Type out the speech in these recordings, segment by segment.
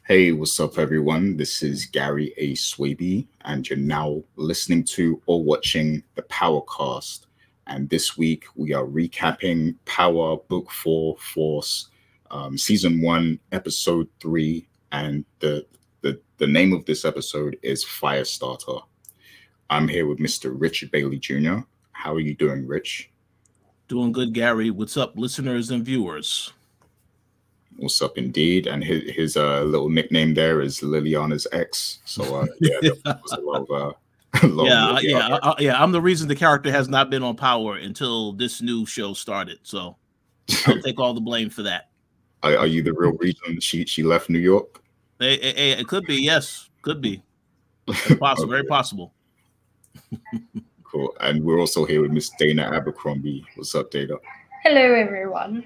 Hey, what's up, everyone? This is Gary A. Swaby, and you're now listening to or watching the Powercast. And this week we are recapping Power Book 4 Force, Season 1, Episode 3. And the name of this episode is Firestarter. I'm here with Mr. Richard Bailey Jr. How are you doing, Rich? Doing good, Gary. What's up, listeners and viewers? What's up, indeed? And his little nickname there is Lilianna's ex. So yeah, there was a lot of I'm the reason the character has not been on Power until this new show started. So I'll take all the blame for that. Are you the real reason she left New York? It could be, yes, could be. It's possible, very possible. Cool. And we're also here with Miss Dana Abercrombie. What's up, Dana? Hello, everyone.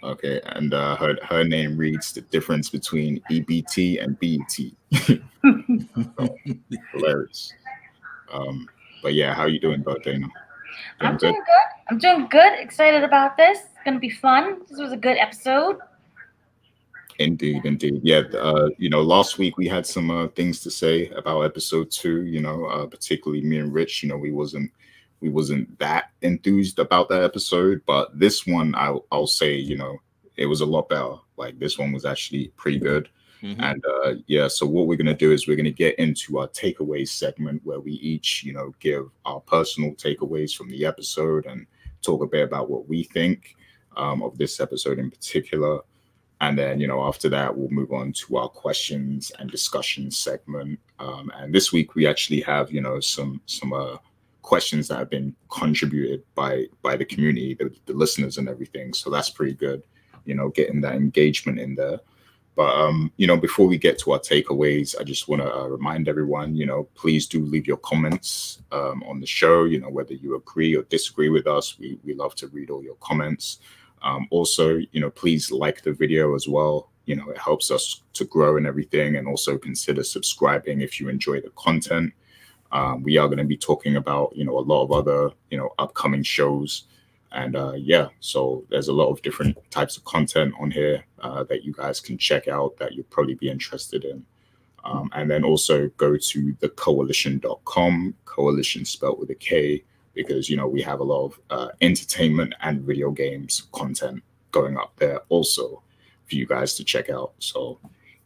Okay, and her name reads the difference between EBT and BET. So, hilarious. But yeah, how you doing, Dana? I'm doing good. I'm doing good. Excited about this. It's gonna be fun. This was a good episode. Indeed. Yeah, last week we had some things to say about episode 2. Particularly me and Rich. We wasn't that enthused about that episode, but this one I'll say, it was a lot better. Like, this one was actually pretty good. Mm-hmm. And so what we're gonna do is we're gonna get into our takeaways segment where we each, give our personal takeaways from the episode and talk a bit about what we think of this episode in particular. And then, after that, we'll move on to our questions and discussion segment. And this week we actually have, some questions that have been contributed by the community, the listeners and everything. So that's pretty good, getting that engagement in there. But, before we get to our takeaways, I just want to remind everyone, please do leave your comments on the show, whether you agree or disagree with us. We love to read all your comments. Also, please like the video as well. It helps us to grow and everything. And also consider subscribing if you enjoy the content. We are going to be talking about, a lot of other, upcoming shows. And so there's a lot of different types of content on here that you guys can check out that you'll probably be interested in. And then also go to thekoalition.com, Koalition spelled with a K, because, we have a lot of entertainment and video games content going up there also for you guys to check out. So,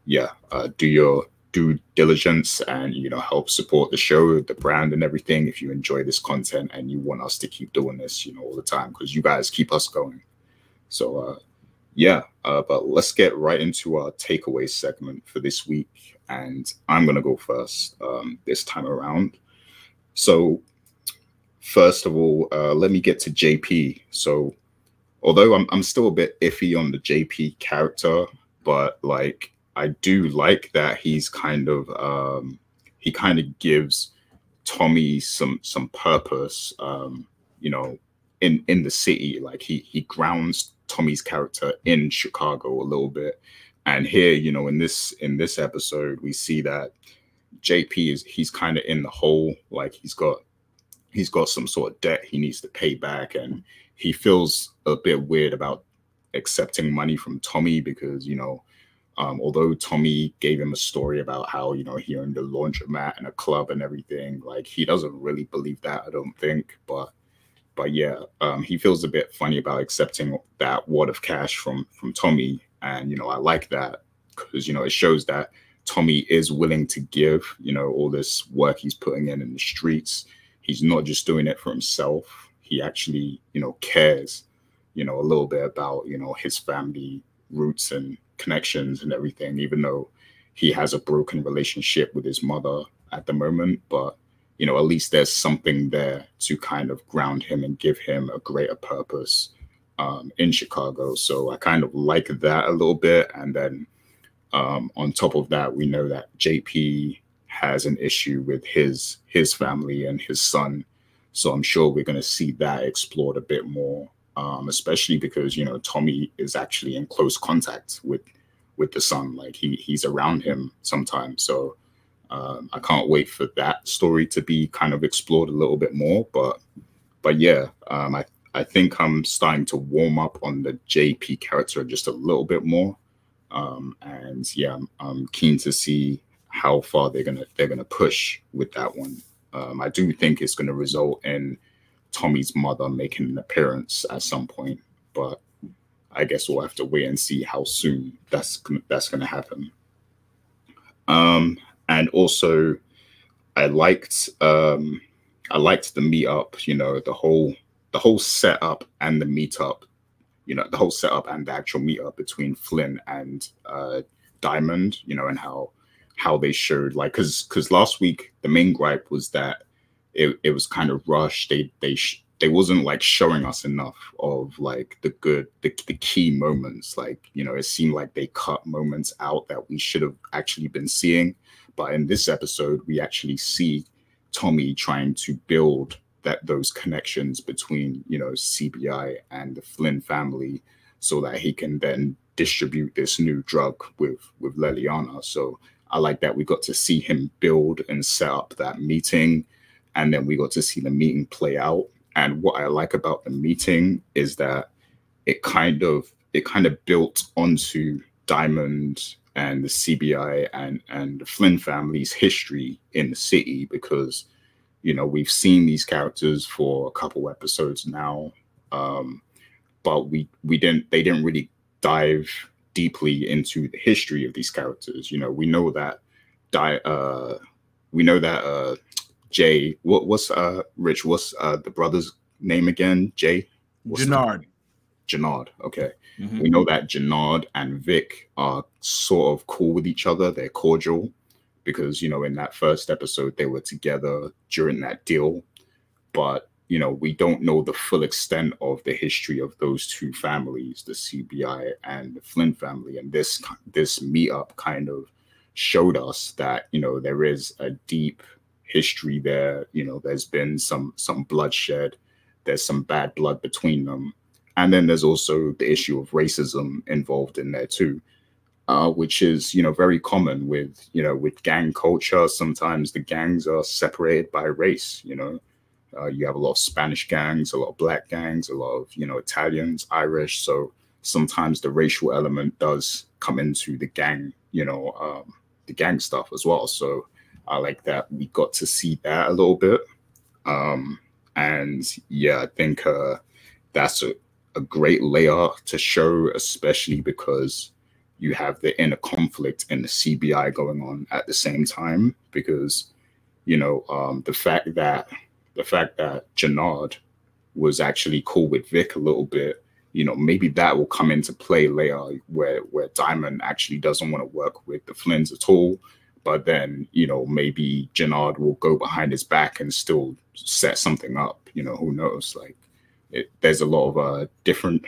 do your due diligence and, help support the show, the brand and everything if you enjoy this content and you want us to keep doing this, all the time, because you guys keep us going. So, but let's get right into our takeaway segment for this week. And I'm going to go first this time around. So, first of all, let me get to JP. So, although I'm still a bit iffy on the JP character, but like, I do like that he's kind of he kind of gives Tommy some purpose, in the city. Like he grounds Tommy's character in Chicago a little bit. And here, in this episode, we see that JP he's kind of in the hole. Like he's got some sort of debt he needs to pay back, and he feels a bit weird about accepting money from Tommy because, although Tommy gave him a story about how, he owned a laundromat and a club and everything, like he doesn't really believe that, I don't think. But yeah, he feels a bit funny about accepting that wad of cash from Tommy. And, I like that because, it shows that Tommy is willing to give, all this work he's putting in the streets. He's not just doing it for himself. He actually, cares, a little bit about, his family roots and connections and everything, even though he has a broken relationship with his mother at the moment. But, at least there's something there to kind of ground him and give him a greater purpose in Chicago. So I kind of like that a little bit. And then on top of that, we know that JP has an issue with his family and his son. So I'm sure we're going to see that explored a bit more, especially because, Tommy is actually in close contact with the son. Like he's around him sometimes. So I can't wait for that story to be kind of explored a little bit more. But yeah, I think I'm starting to warm up on the JP character just a little bit more. And yeah, I'm keen to see how far they're gonna push with that one. I do think it's gonna result in Tommy's mother making an appearance at some point, but I guess we'll have to wait and see how soon that's gonna happen. And also, I liked the meetup. You know, the whole setup and the meetup. You know, the whole setup and the actual meetup between Flynn and Diamond. You know, and how they showed, like, because last week the main gripe was that it was kind of rushed. They wasn't like showing us enough of like the key moments. Like, you know, it seemed like they cut moments out that we should have actually been seeing. But in this episode, we actually see Tommy trying to build those connections between, you know, CBI and the Flynn family, so that he can then distribute this new drug with Lilianna. So I like that we got to see him build and set up that meeting, and then we got to see the meeting play out. And what I like about the meeting is that it kind of built onto Diamond and the CBI and the Flynn family's history in the city, because, you know, we've seen these characters for a couple episodes now, but they didn't really dive deeply into the history of these characters. You know, we know that Jay, what's Rich, what's the brother's name again? Jay? Jenard. Jenard, okay. Mm-hmm. We know that Jenard and Vic are sort of cool with each other. They're cordial because, you know, in that first episode, they were together during that deal. But, you know, we don't know the full extent of the history of those two families, the CBI and the Flynn family. And this meetup kind of showed us that, you know, there is a deep history there. You know, there's been some bloodshed. There's some bad blood between them. And then there's also the issue of racism involved in there too, which is, you know, very common with gang culture. Sometimes the gangs are separated by race. You know, you have a lot of Spanish gangs, a lot of black gangs, a lot of, you know, Italians, Irish. So sometimes the racial element does come into the gang, you know, the gang stuff as well. So I like that we got to see that a little bit. And yeah, I think that's a great layer to show, especially because you have the inner conflict and the CBI going on at the same time. Because, you know, the fact that Jenard was actually cool with Vic a little bit, you know, maybe that will come into play later, where Diamond actually doesn't want to work with the Flynns at all. But then, you know, maybe Jenard will go behind his back and still set something up. You know, who knows? Like, there's a lot of different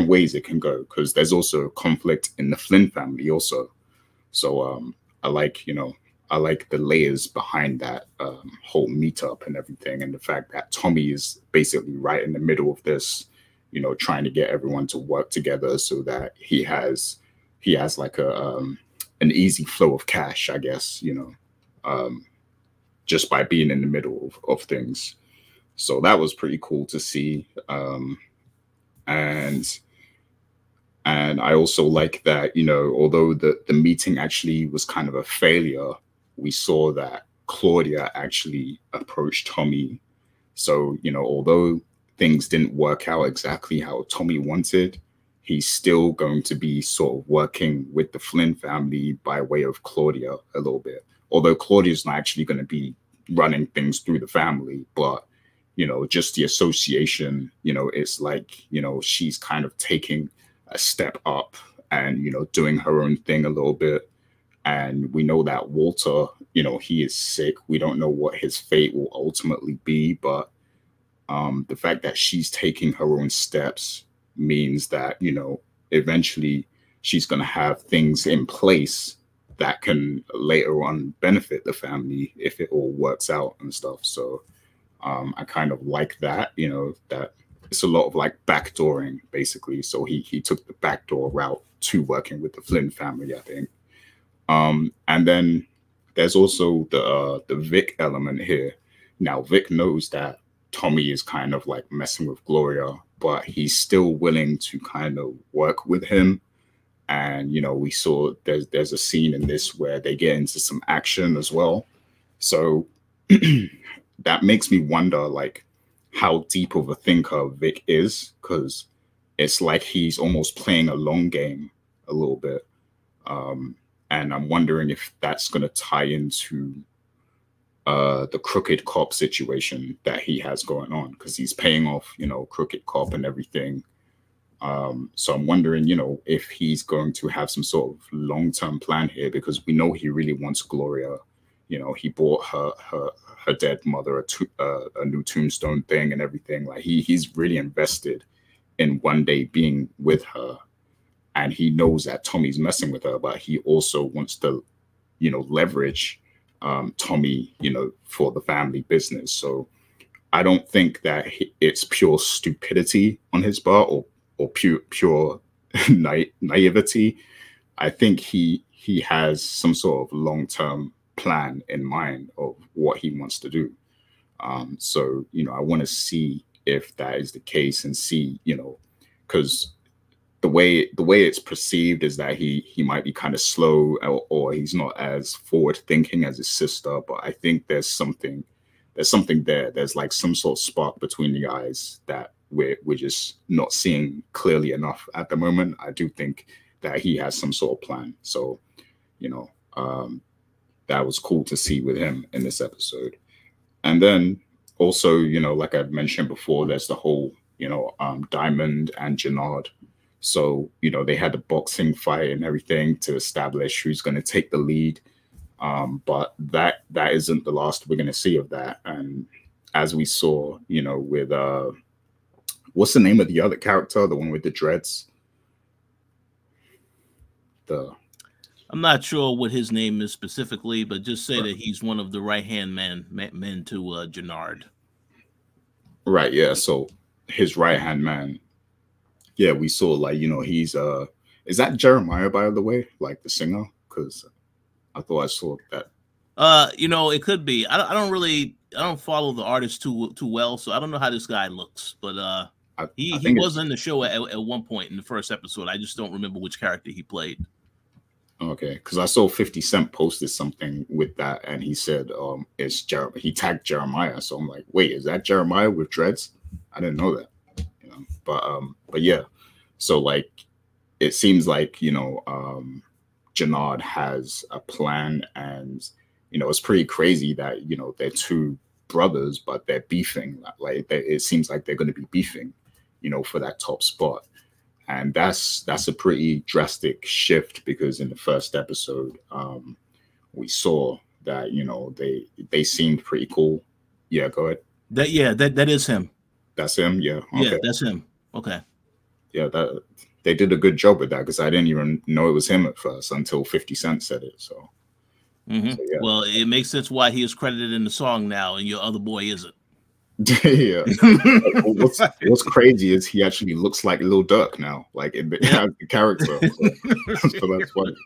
ways it can go, because there's also conflict in the Flynn family also. So I like the layers behind that whole meetup and everything, and the fact that Tommy is basically right in the middle of this, you know, trying to get everyone to work together so that he has like an easy flow of cash, I guess, you know, just by being in the middle of things. So that was pretty cool to see. And I also like that, you know, although the meeting actually was kind of a failure, we saw that Claudia actually approached Tommy. So, you know, although things didn't work out exactly how Tommy wanted, he's still going to be sort of working with the Flynn family by way of Claudia a little bit. Although Claudia's not actually going to be running things through the family, but, you know, just the association, you know, it's like, you know, she's kind of taking a step up and, you know, doing her own thing a little bit. And we know that Walter, you know, he is sick. We don't know what his fate will ultimately be, but the fact that she's taking her own steps means that, you know, eventually she's going to have things in place that can later on benefit the family if it all works out and stuff. So I kind of like that, you know, that it's a lot of like backdooring basically. So he took the backdoor route to working with the Flynn family, I think. And then there's also the Vic element here. Now Vic knows that Tommy is kind of like messing with Gloria, but he's still willing to kind of work with him. And you know, we saw there's a scene in this where they get into some action as well. So that makes me wonder, like, how deep of a thinker Vic is, because it's like he's almost playing a long game a little bit. And I'm wondering if that's going to tie into the crooked cop situation that he has going on, because he's paying off, you know, crooked cop and everything. So I'm wondering, you know, if he's going to have some sort of long-term plan here, because we know he really wants Gloria. You know, he bought her dead mother a new tombstone thing and everything. Like he's really invested in one day being with her, and he knows that Tommy's messing with her, but he also wants to, you know, leverage Tommy, you know, for the family business. So I don't think that it's pure stupidity on his part or pure naivety. I think he has some sort of long-term plan in mind of what he wants to do. So, you know, I want to see if that is the case, and see, you know, because the way it's perceived is that he might be kind of slow, or he's not as forward thinking as his sister. But I think there's something there. There's like some sort of spark between the guys that we're just not seeing clearly enough at the moment. I do think that he has some sort of plan. So, you know, that was cool to see with him in this episode. And then also, you know, like I've mentioned before, there's the whole, you know, Diamond and Jenard. So, you know, they had the boxing fight and everything to establish who's going to take the lead. But that isn't the last we're going to see of that. And as we saw, you know, with what's the name of the other character, the one with the dreads? I'm not sure what his name is specifically, but just say that he's one of the right-hand men to Jenard. Right, yeah. So his right-hand man. Yeah, we saw, like, you know, he's is that Jeremiah, by the way, like the singer? Because I thought I saw that. You know, it could be. I don't follow the artist too well, so I don't know how this guy looks. But he was in the show at one point in the first episode. I just don't remember which character he played. Okay, because I saw 50 Cent posted something with that, and he said it's he tagged Jeremiah. So I'm like, wait, is that Jeremiah with dreads? I didn't know that. You know, but yeah. So like, it seems like, you know, Jenard has a plan, and you know, it's pretty crazy that, you know, they're two brothers, but they're beefing. Like it seems like they're going to be beefing, you know, for that top spot. And that's a pretty drastic shift, because in the first episode, we saw that, you know, they seemed pretty cool. Yeah, go ahead. That is him. That's him. Yeah. Okay. Yeah, that's him. Okay. Yeah, they did a good job with that, because I didn't even know it was him at first until 50 Cent said it. So, so yeah. Well, it makes sense why he is credited in the song now, and your other boy isn't. Yeah. What's crazy is he actually looks like Lil Durk now, like in the character. So that's funny.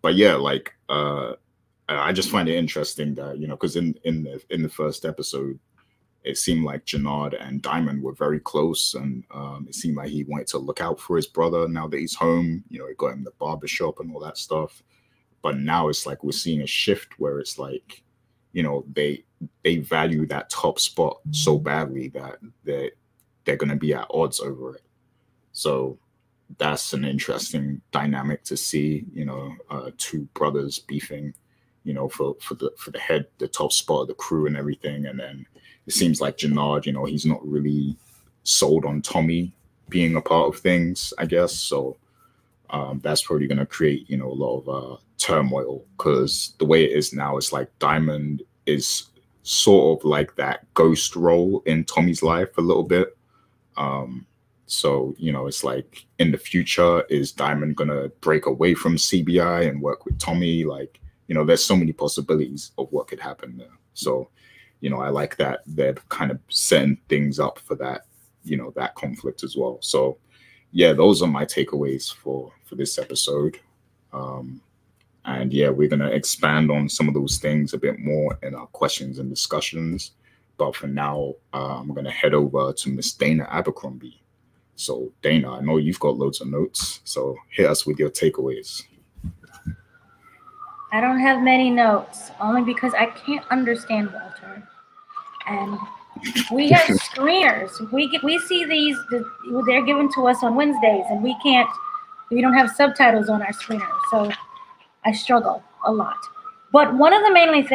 But yeah, like I just find it interesting that, you know, because in the first episode, it seemed like Jenard and Diamond were very close, and it seemed like he wanted to look out for his brother now that he's home. You know, he got him the barbershop and all that stuff. But now it's like we're seeing a shift where it's like, you know, they value that top spot so badly that they're going to be at odds over it. So that's an interesting dynamic to see, you know, two brothers beefing, you know, for the top spot of the crew and everything. And then it seems like Jenard, you know, he's not really sold on Tommy being a part of things, I guess. So that's probably going to create, you know, a lot of turmoil, because the way it is now, it's like Diamond is sort of like that ghost role in Tommy's life a little bit. So, you know, it's like, in the future, is Diamond going to break away from CBI and work with Tommy? Like, you know, there's so many possibilities of what could happen there. So, you know, I like that they're kind of setting things up for that, you know, that conflict as well. So, yeah, those are my takeaways for this episode. And yeah, we're going to expand on some of those things a bit more in our questions and discussions. But for now, I'm going to head over to Miss Dana Abercrombie. So Dana, I know you've got loads of notes, so hit us with your takeaways. I don't have many notes, only because I can't understand Walter. And we have screeners. We see these, they're given to us on Wednesdays, and we don't have subtitles on our screener, so I struggle a lot. But one of the main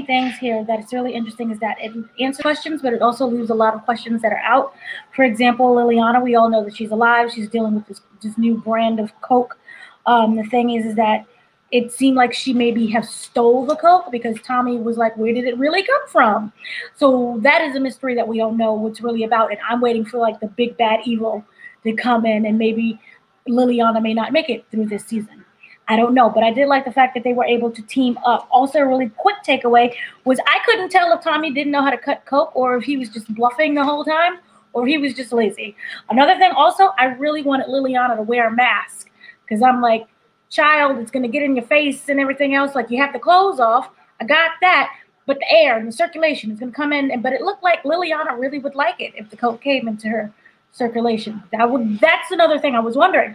things here that's really interesting is that it answers questions, but it also leaves a lot of questions that are out. For example, Lilianna, we all know that she's alive. She's dealing with this new brand of Coke. The thing is that it seemed like she maybe have stole the Coke, because Tommy was like, where did it really come from? So that is a mystery that we don't know what's really about. And I'm waiting for like the big bad evil to come in, and maybe Lilianna may not make it through this season. I don't know, but I did like the fact that they were able to team up. Also, a really quick takeaway was I couldn't tell if Tommy didn't know how to cut Coke, or if he was just bluffing the whole time, or if he was just lazy. Another thing also, I really wanted Lilianna to wear a mask, because I'm like, child, it's going to get in your face and everything else. Like, you have the clothes off. I got that. But the air and the circulation is going to come in. But it looked like Lilianna really would like it if the Coke came into her circulation. That's another thing I was wondering.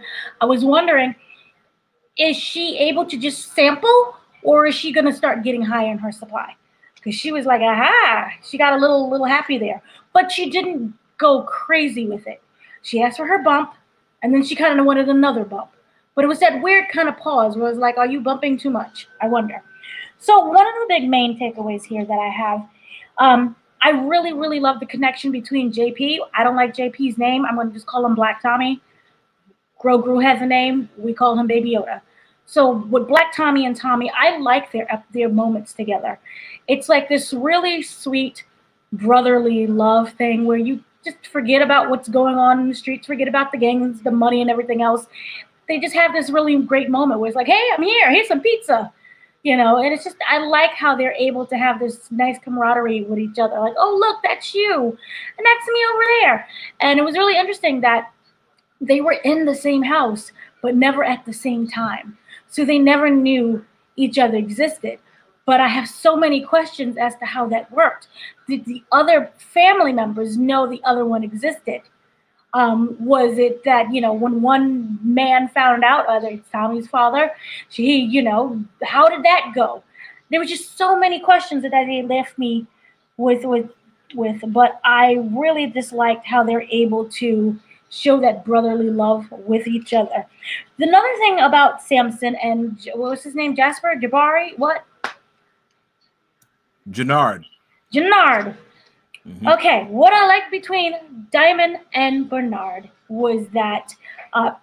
Is she able to just sample, or is she going to start getting high in her supply? Because she was like, aha, she got a little happy there. But she didn't go crazy with it. She asked for her bump, and then she kind of wanted another bump. But it was that weird kind of pause where it was like, are you bumping too much? I wonder. So one of the big main takeaways here that I have, I really, really love the connection between JP. I don't like JP's name. I'm going to just call him Black Tommy. Grogu has a name. We call him Baby Yoda. So with Black Tommy and Tommy, I like their moments together. It's like this really sweet brotherly love thing where you just forget about what's going on in the streets, forget about the gangs, the money, and everything else. They just have this really great moment where it's like, hey, I'm here. Here's some pizza. And it's just, I like how they're able to have this nice camaraderie with each other. Like, oh, look, that's you. And that's me over there. And it was really interesting that they were in the same house, but never at the same time. So they never knew each other existed. But I have so many questions as to how that worked. Did the other family members know the other one existed? Was it that, when one man found out, whether it's Tommy's father, how did that go? There were just so many questions that they left me with, but I really disliked how they're able to show that brotherly love with each other. Another thing about Samson and, what was his name? Jasper? Jabari? What? Jenard. Mm-hmm. Okay, what I liked between Diamond and Bernard was that I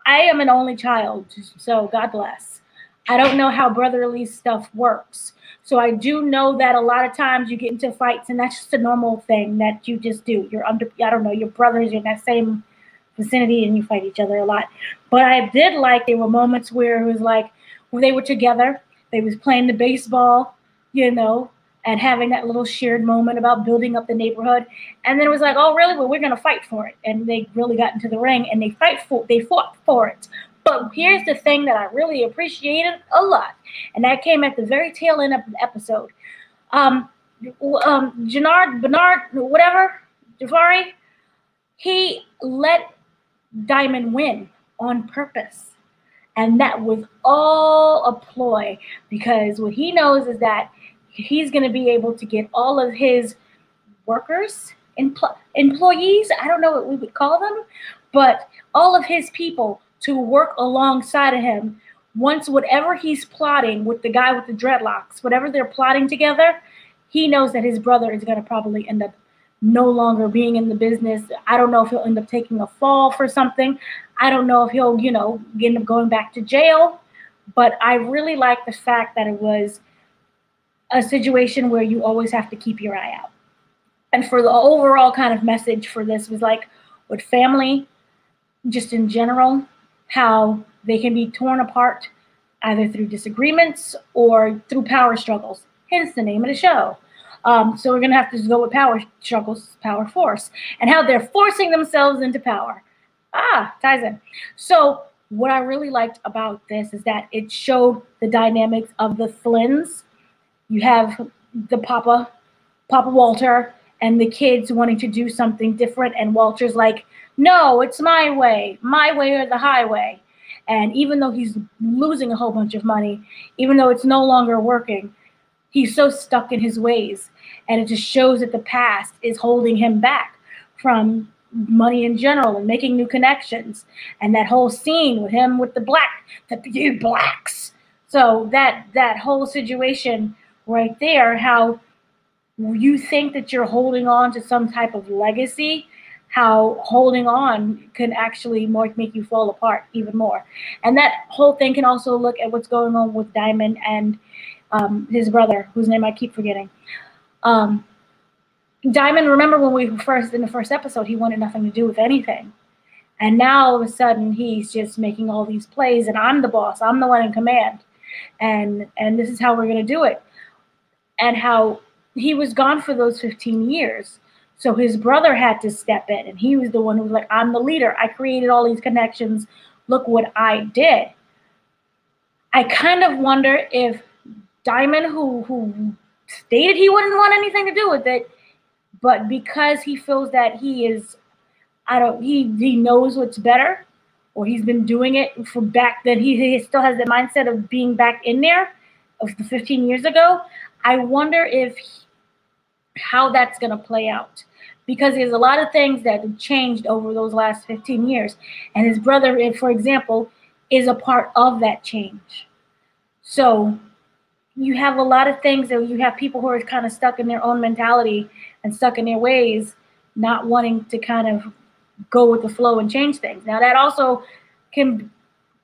am an only child, so God bless. I don't know how brotherly stuff works. So I do know that a lot of times you get into fights, and that's just a normal thing that you just do. Your brothers are in that same vicinity, and you fight each other a lot. But I did like there were moments where it was like, when they were together, they was playing the baseball, and having that little shared moment about building up the neighborhood. And then it was like, oh, really? Well, we're going to fight for it. And they really got into the ring, and they fought for it. But here's the thing that I really appreciated a lot, and that came at the very tail end of the episode. Jenard, Bernard, whatever, Jafari, he let Diamond win on purpose. And that was all a ploy, because what he knows is that he's going to be able to get all of his workers, employees, I don't know what we would call them, but all of his people to work alongside of him. Once whatever he's plotting with the guy with the dreadlocks, whatever they're plotting together, he knows that his brother is going to probably end up no longer being in the business. I don't know if he'll end up taking a fall for something. I don't know if he'll, end up going back to jail. But I really like the fact that it was a situation where you always have to keep your eye out. And for the overall kind of message for this was like, with family, just in general, how they can be torn apart either through disagreements or through power struggles, hence the name of the show. So we're going to have to go with power struggles, power force, and how they're forcing themselves into power. Ties in. So what I really liked about this is that it showed the dynamics of the Flynns. You have the Papa Walter, and the kids wanting to do something different, and Walter's like, no, it's my way or the highway. And even though he's losing a whole bunch of money, even though it's no longer working, he's so stuck in his ways. And it just shows that the past is holding him back from money in general and making new connections. And that whole scene with him with the you blacks. So that whole situation right there, how you think that you're holding on to some type of legacy, how holding on can actually make you fall apart even more. And that whole thing can also look at what's going on with Diamond and his brother, whose name I keep forgetting. Diamond, remember when in the first episode, he wanted nothing to do with anything. And now all of a sudden he's just making all these plays, and I'm the boss, I'm the one in command. And this is how we're going to do it. And how he was gone for those 15 years. So his brother had to step in, and he was the one who was like, I'm the leader. I created all these connections. Look what I did. I kind of wonder if Diamond, who stated he wouldn't want anything to do with it, but because he feels that he knows what's better, or he's been doing it for back then, he still has the mindset of being back in there of the 15 years ago. I wonder how that's going to play out, because there's a lot of things that have changed over those last 15 years. And his brother, for example, is a part of that change. So you have a lot of things that you have people who are kind of stuck in their own mentality and stuck in their ways, not wanting to kind of go with the flow and change things. Now that also can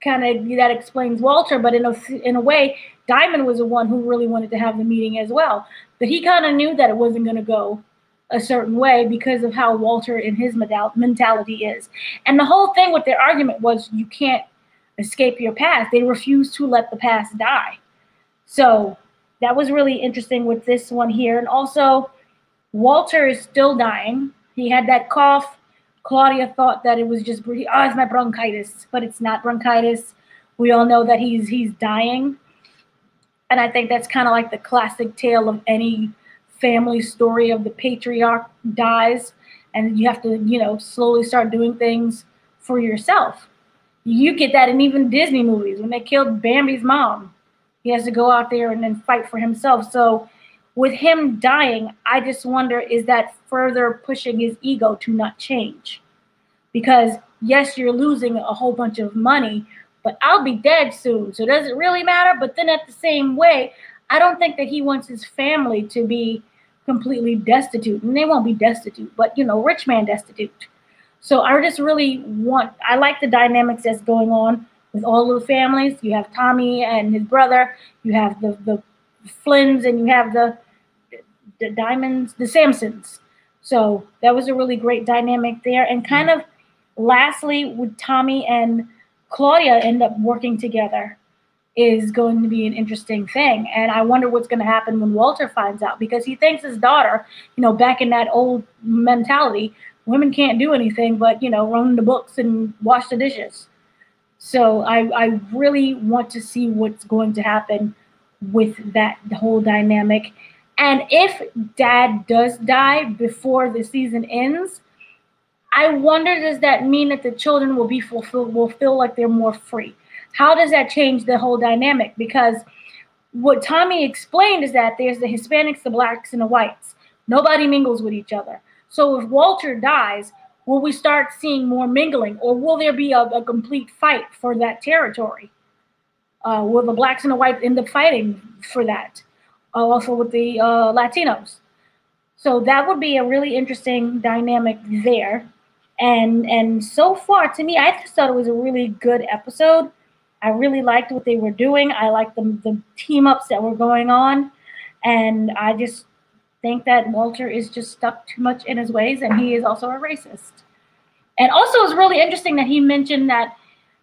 that explains Walter, but in a way, Diamond was the one who really wanted to have the meeting as well. But he kind of knew that it wasn't going to go a certain way because of how Walter and his mentality is. And the whole thing with their argument was you can't escape your past. They refuse to let the past die. So that was really interesting with this one here. And also, Walter is still dying. He had that cough. Claudia thought that it was just, it's my bronchitis, but it's not bronchitis. We all know that he's dying. And I think that's kind of like the classic tale of any family story of the patriarch dies, and you have to, slowly start doing things for yourself. You get that in even Disney movies. When they killed Bambi's mom, he has to go out there and then fight for himself. So with him dying, I just wonder, is that further pushing his ego to not change? Because yes, you're losing a whole bunch of money, but I'll be dead soon, so does it really matter? But then at the same way, I don't think that he wants his family to be completely destitute. And they won't be destitute, but, rich man destitute. So I just really I like the dynamics that's going on with all of the families. You have Tommy and his brother. You have the Flynns, and you have the Diamonds, the Sampsons. So that was a really great dynamic there. And kind of lastly, with Tommy and Claudia end up working together is going to be an interesting thing. And I wonder what's going to happen when Walter finds out, because he thinks his daughter, back in that old mentality, women can't do anything but, run the books and wash the dishes. So I really want to see what's going to happen with the whole dynamic. And if Dad does die before the season ends, I wonder, does that mean that the children will feel like they're more free? How does that change the whole dynamic? Because what Tommy explained is that there's the Hispanics, the blacks, and the whites. Nobody mingles with each other. So if Walter dies, will we start seeing more mingling, or will there be a complete fight for that territory? Will the blacks and the whites end up fighting for that? Also with the Latinos. So that would be a really interesting dynamic there. And so far, to me, I just thought it was a really good episode. I really liked what they were doing. I liked the team ups that were going on. And I just think that Walter is just stuck too much in his ways, and he is also a racist. And also, it was really interesting that he mentioned that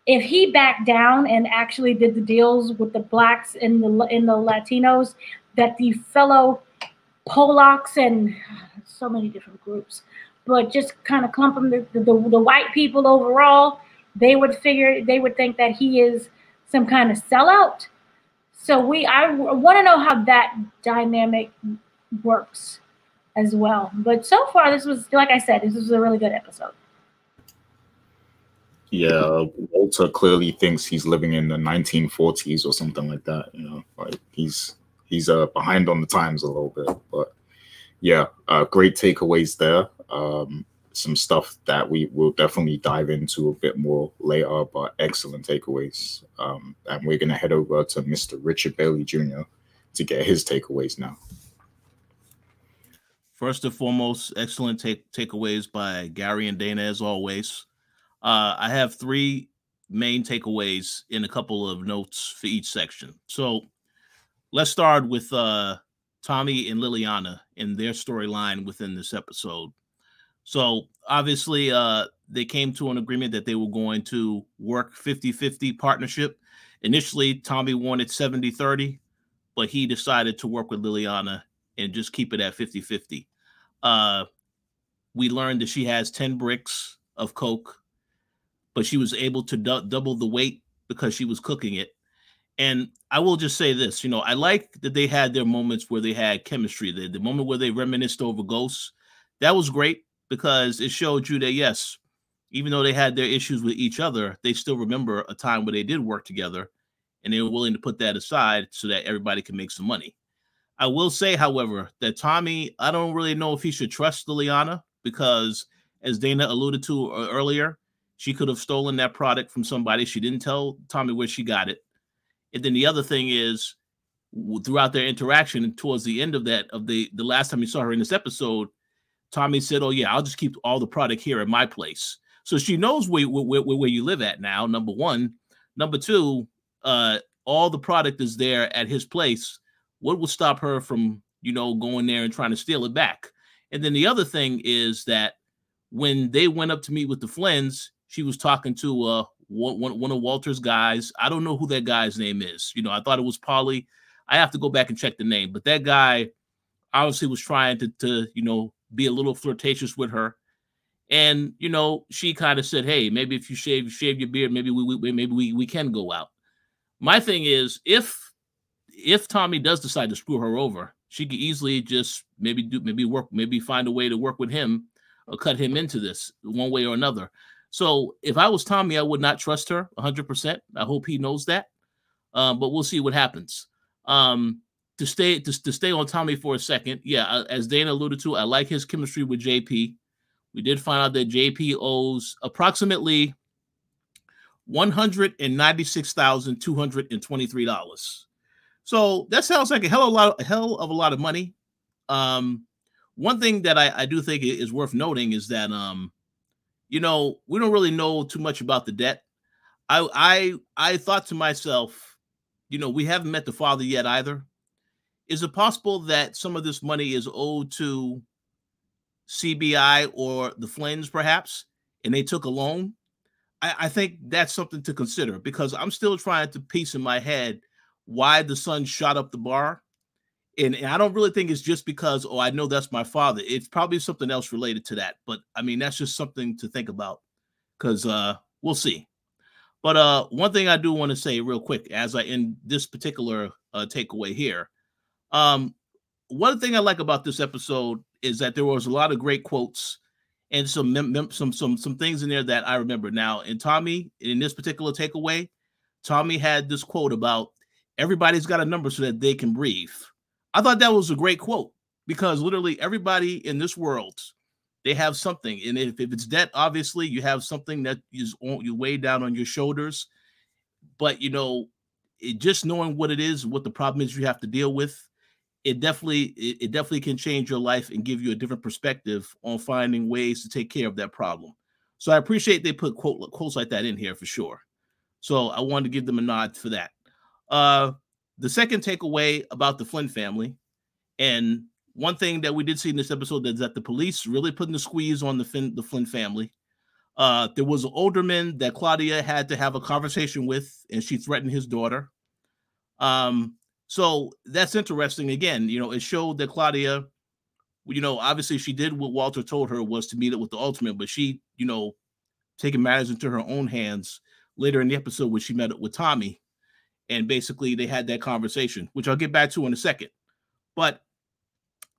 if he backed down and actually did the deals with the blacks and the Latinos, that the fellow Polacks and so many different groups, but just kind of clump them, the white people overall, they would think that he is some kind of sellout. So I want to know how that dynamic works, as well. But so far, this was, like I said, this was a really good episode. Yeah, Walter clearly thinks he's living in the 1940s or something like that. You know, like he's behind on the times a little bit. But yeah, great takeaways there. Some stuff that we will definitely dive into a bit more later, but excellent takeaways. And we're gonna head over to Mr. Richard Bailey Jr. to get his takeaways now. First and foremost, excellent takeaways by Gary and Dana as always. I have 3 main takeaways in a couple of notes for each section. So let's start with Tommy and Lilianna and their storyline within this episode. So obviously they came to an agreement that they were going to work 50-50 partnership. Initially, Tommy wanted 70-30, but he decided to work with Lilianna and just keep it at 50-50. We learned that she has 10 bricks of coke, but she was able to double the weight because she was cooking it. And I will just say this, you know, I like that they had their moments where they had chemistry. The moment where they reminisced over ghosts, that was great because it showed you that, yes, even though they had their issues with each other, they still remember a time where they did work together and they were willing to put that aside so that everybody can make some money. I will say, however, that Tommy, I don't really know if he should trust Lilianna because, as Dana alluded to earlier, she could have stolen that product from somebody. She didn't tell Tommy where she got it. And then the other thing is, throughout their interaction and towards the end of that, of the last time you saw her in this episode, Tommy said, "Oh yeah, I'll just keep all the product here at my place." So she knows where you live at now, number one. Number two, all the product is there at his place. What will stop her from, you know, going there and trying to steal it back? And then the other thing is that when they went up to meet with the Flynns, she was talking to one of Walter's guys. I don't know who that guy's name is. You know, I thought it was Polly. I have to go back and check the name. But that guy obviously was trying to you know, be a little flirtatious with her. And, you know, she kind of said, "Hey, maybe if you shave your beard, maybe we can go out." My thing is, if Tommy does decide to screw her over, she could easily just maybe find a way to work with him or cut him into this one way or another. So if I was Tommy, I would not trust her 100%. I hope he knows that. But we'll see what happens. To stay on Tommy for a second, yeah, as Dana alluded to, I like his chemistry with JP. We did find out that JP owes approximately $196,223. So that sounds like a hell of a lot of money. One thing that I do think is worth noting is that you know, we don't really know too much about the debt. I thought to myself, you know, we haven't met the father yet either. Is it possible that some of this money is owed to CBI or the Flynns, perhaps, and they took a loan? I think that's something to consider because I'm still trying to piece in my head why the son shot up the bar. And I don't really think it's just because, oh, I know that's my father. It's probably something else related to that. But I mean, that's just something to think about because we'll see. But one thing I do want to say real quick as I end this particular takeaway here. One thing I like about this episode is that there was a lot of great quotes and some things in there that I remember. Now, in Tommy, in this particular takeaway, Tommy had this quote about everybody's got a number so that they can breathe. I thought that was a great quote because literally everybody in this world, they have something. And if it's debt, obviously you have something that is you weigh down on your shoulders. But, you know, just knowing what it is, what the problem is you have to deal with, it definitely can change your life and give you a different perspective on finding ways to take care of that problem. So I appreciate they put quotes like that in here for sure. So I wanted to give them a nod for that. The second takeaway about the Flynn family, and one thing that we did see in this episode is that the police really putting the squeeze on the Flynn family. There was an alderman that Claudia had to have a conversation with, and she threatened his daughter. So that's interesting. Again, you know, it showed that Claudia, you know, obviously she did what Walter told her was to meet up with the ultimate, but she, you know, taking matters into her own hands later in the episode when she met up with Tommy. And basically they had that conversation, which I'll get back to in a second. But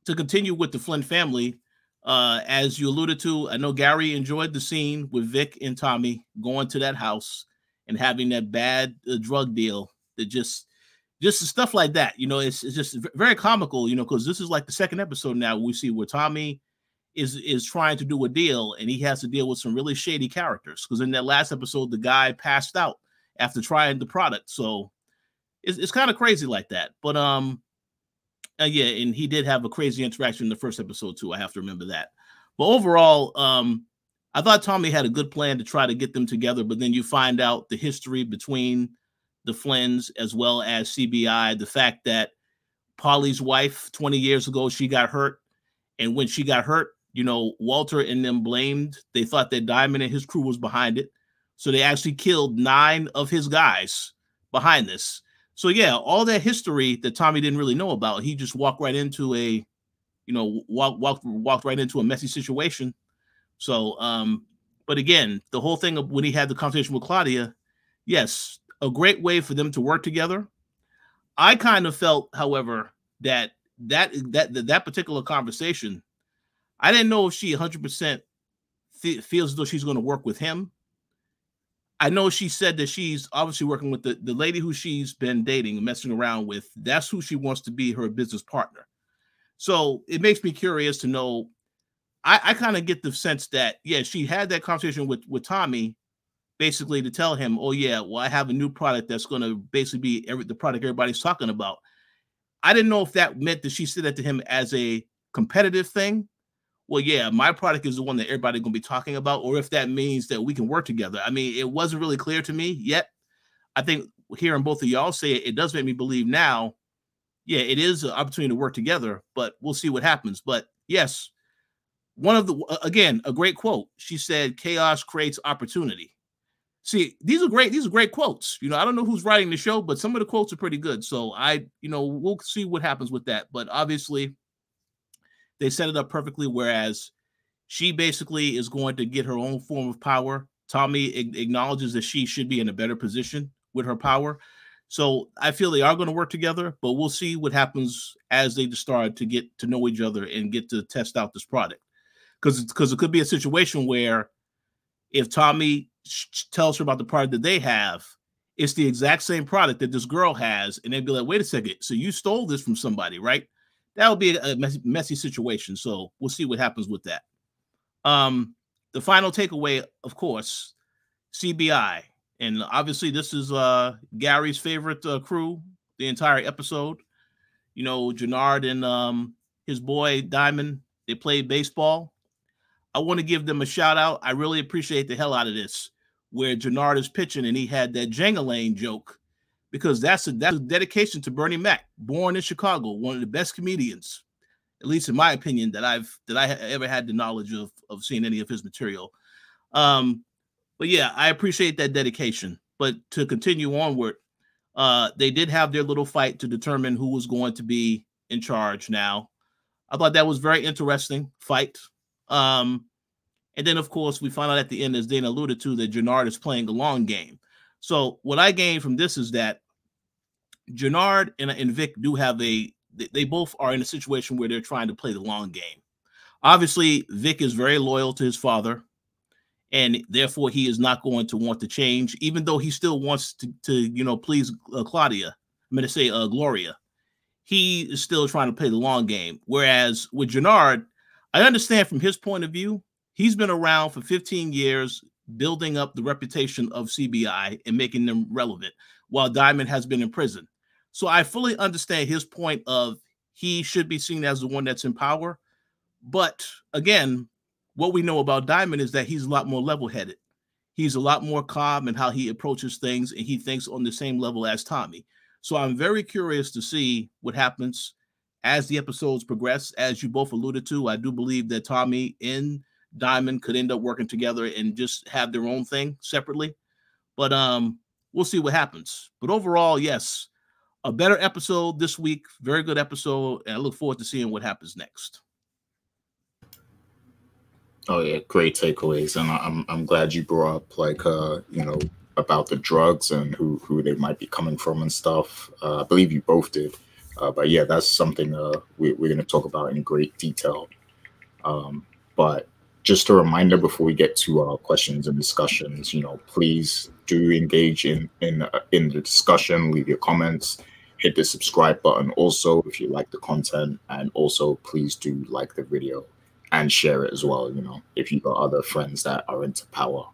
to continue with the Flynn family, as you alluded to, I know Gary enjoyed the scene with Vic and Tommy going to that house and having that bad drug deal. That just stuff like that, you know, it's just very comical, you know, because this is like the second episode now we see where Tommy is trying to do a deal and he has to deal with some really shady characters. Because in that last episode, the guy passed out after trying the product, so it's kind of crazy like that. But yeah, and he did have a crazy interaction in the first episode too. I have to remember that. But overall, I thought Tommy had a good plan to try to get them together. But then you find out the history between the Flynns as well as CBI. The fact that Polly's wife 20 years ago, she got hurt. And when she got hurt, you know, Walter and them blamed. They thought that Diamond and his crew was behind it. So they actually killed 9 of his guys behind this. So yeah, all that history that Tommy didn't really know about, he just walked right into a, you know, walked right into a messy situation. So, but again, the whole thing of when he had the conversation with Claudia, yes, a great way for them to work together. I kind of felt, however, that particular conversation, I didn't know if she 100% feels as though she's going to work with him. I know she said that she's obviously working with the lady who she's been dating and messing around with. That's who she wants to be her business partner. So it makes me curious to know. I kind of get the sense that, yeah, she had that conversation with Tommy, basically to tell him, oh, yeah, well, I have a new product that's going to basically be the product everybody's talking about. I didn't know if that meant that she said that to him as a competitive thing. Well, yeah, my product is the one that everybody's going to be talking about, or if that means that we can work together. I mean, it wasn't really clear to me yet. I think hearing both of y'all say it, it does make me believe now, yeah, it is an opportunity to work together, but we'll see what happens. But yes, one of the, again, a great quote. She said, chaos creates opportunity. See, these are great quotes. You know, I don't know who's writing the show, but some of the quotes are pretty good. So we'll see what happens with that. But obviously, they set it up perfectly, whereas she basically is going to get her own form of power. Tommy acknowledges that she should be in a better position with her power. So I feel they are going to work together, but we'll see what happens as they start to get to know each other and get to test out this product. Because it could be a situation where if Tommy tells her about the product that they have, it's the exact same product that this girl has, and they'd be like, wait a second, so you stole this from somebody, right? That would be a messy situation. So we'll see what happens with that. The final takeaway, of course, CBI. And obviously this is Gary's favorite crew, the entire episode. You know, Jenard and his boy Diamond, they played baseball. I want to give them a shout out. I really appreciate the hell out of this, where Jenard is pitching and he had that Jenga Lane joke, because that's a dedication to Bernie Mac, born in Chicago, one of the best comedians, at least in my opinion, that I ever had the knowledge of seeing any of his material. But yeah, I appreciate that dedication. But to continue onward, they did have their little fight to determine who was going to be in charge now. I thought that was very interesting fight. And then, of course, we find out at the end, as Dana alluded to, that Jenard is playing a long game. So what I gained from this is that Jenard and Vic do have they both are in a situation where they're trying to play the long game. Obviously, Vic is very loyal to his father, and therefore he is not going to want to change, even though he still wants to please Claudia. I'm going to say Gloria. He is still trying to play the long game. Whereas with Jenard, I understand from his point of view, he's been around for 15 years, building up the reputation of CBI and making them relevant, while Diamond has been in prison. So I fully understand his point of he should be seen as the one that's in power. But again, what we know about Diamond is that he's a lot more level-headed. He's a lot more calm in how he approaches things, and he thinks on the same level as Tommy. So I'm very curious to see what happens as the episodes progress. As you both alluded to, I do believe that Tommy and Diamond could end up working together and just have their own thing separately. But we'll see what happens. But overall, yes, a better episode this week. Very good episode. And I look forward to seeing what happens next. Oh yeah, great takeaways, and I'm glad you brought up about the drugs and who they might be coming from and stuff. I believe you both did. But yeah, that's something we're going to talk about in great detail. But just a reminder before we get to questions and discussions, please do engage in the discussion. Leave your comments. Hit the subscribe button also if you like the content, and also please do like the video and share it as well. If you've got other friends that are into power.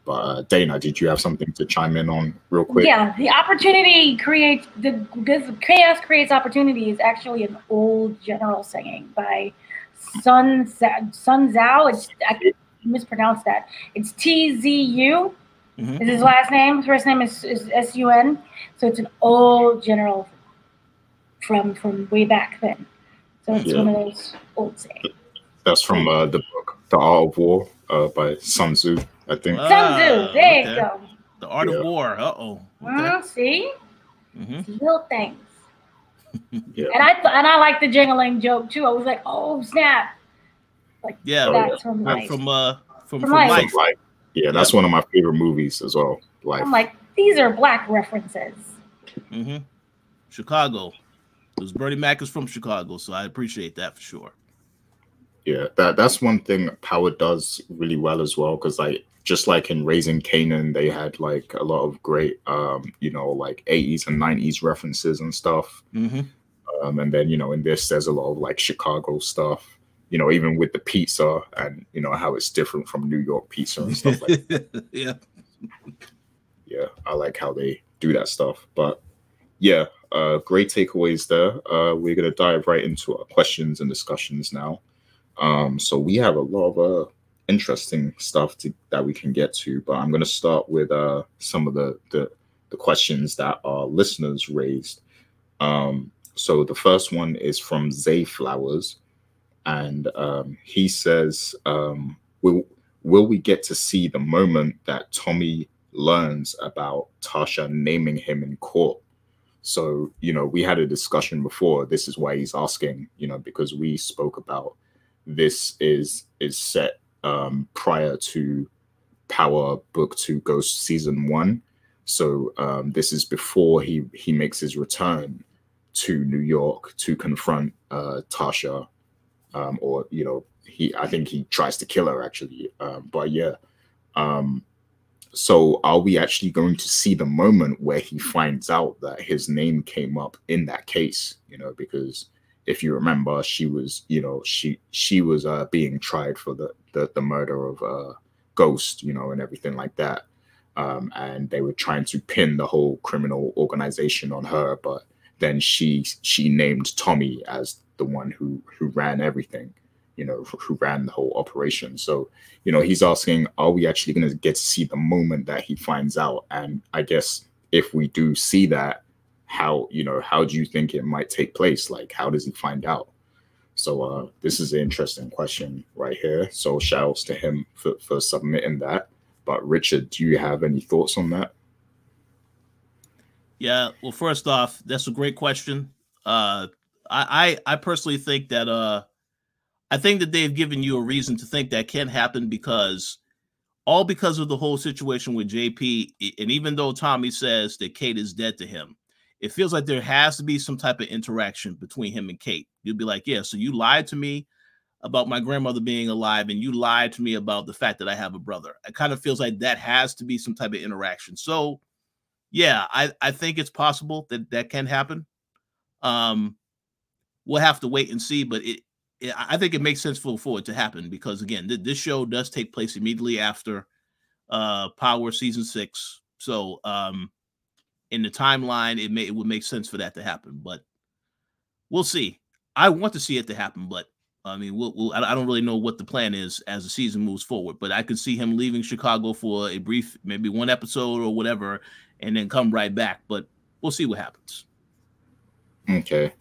But Dana, did you have something to chime in on real quick? Yeah, the opportunity creates chaos creates opportunity is actually an old general saying by Sun Tzu. I mispronounced that. It's TZU. Is his last name? His first name is SUN. So it's an old general from way back then. So it's one of those old sayings. That's from the book The Art of War by Sun Tzu, I think. Sun Tzu. There you go. The Art of War. Okay. See? Little things. Yeah. And I like the jingling joke too. I was like, oh snap! Like that's from life. From life. Life. Yeah, that's one of my favorite movies as well. Life. I'm like, these are black references. Chicago. Because Bernie Mac is from Chicago, so I appreciate that for sure. Yeah, that's one thing Power does really well as well. Because just like in Raising Kanan, they had like a lot of great, like 80s and 90s references and stuff. And then in this, there's a lot of like Chicago stuff. Even with the pizza and, how it's different from New York pizza and stuff like that. Yeah, I like how they do that stuff. But yeah, great takeaways there. We're going to dive right into our questions and discussions now. So we have a lot of interesting stuff that we can get to, but I'm going to start with some of the questions that our listeners raised. So the first one is from Zay Flowers. And he says, will we get to see the moment that Tommy learns about Tasha naming him in court? So, we had a discussion before. This is why he's asking, because we spoke about this is set prior to Power Book 2 Ghost Season 1. So this is before he makes his return to New York to confront Tasha. I think he tries to kill her actually. But yeah. So are we actually going to see the moment where he finds out that his name came up in that case? Because if you remember, she was, she was being tried for the murder of Ghost, and everything like that. And they were trying to pin the whole criminal organization on her, but then she named Tommy as the one who ran everything, who ran the whole operation. So, he's asking, are we actually going to get to see the moment that he finds out? And I guess if we do see that, how do you think it might take place? Like, how does he find out? So this is an interesting question right here. So shouts to him for submitting that. But Richard, do you have any thoughts on that? Yeah, well, first off, that's a great question. I personally think that I think that they've given you a reason to think that can happen because of the whole situation with JP. And even though Tommy says that Kate is dead to him, it feels like there has to be some type of interaction between him and Kate. You'd be like, yeah, so you lied to me about my grandmother being alive and you lied to me about the fact that I have a brother. It kind of feels like that has to be some type of interaction. So yeah, I think it's possible that can happen. We'll have to wait and see, but I think it makes sense for it to happen because again, this show does take place immediately after Power Season 6. So in the timeline, it would make sense for that to happen, but we'll see. I want to see it to happen, but I mean, I don't really know what the plan is as the season moves forward, but I could see him leaving Chicago for a brief, maybe one episode or whatever, and then come right back, but we'll see what happens. Okay.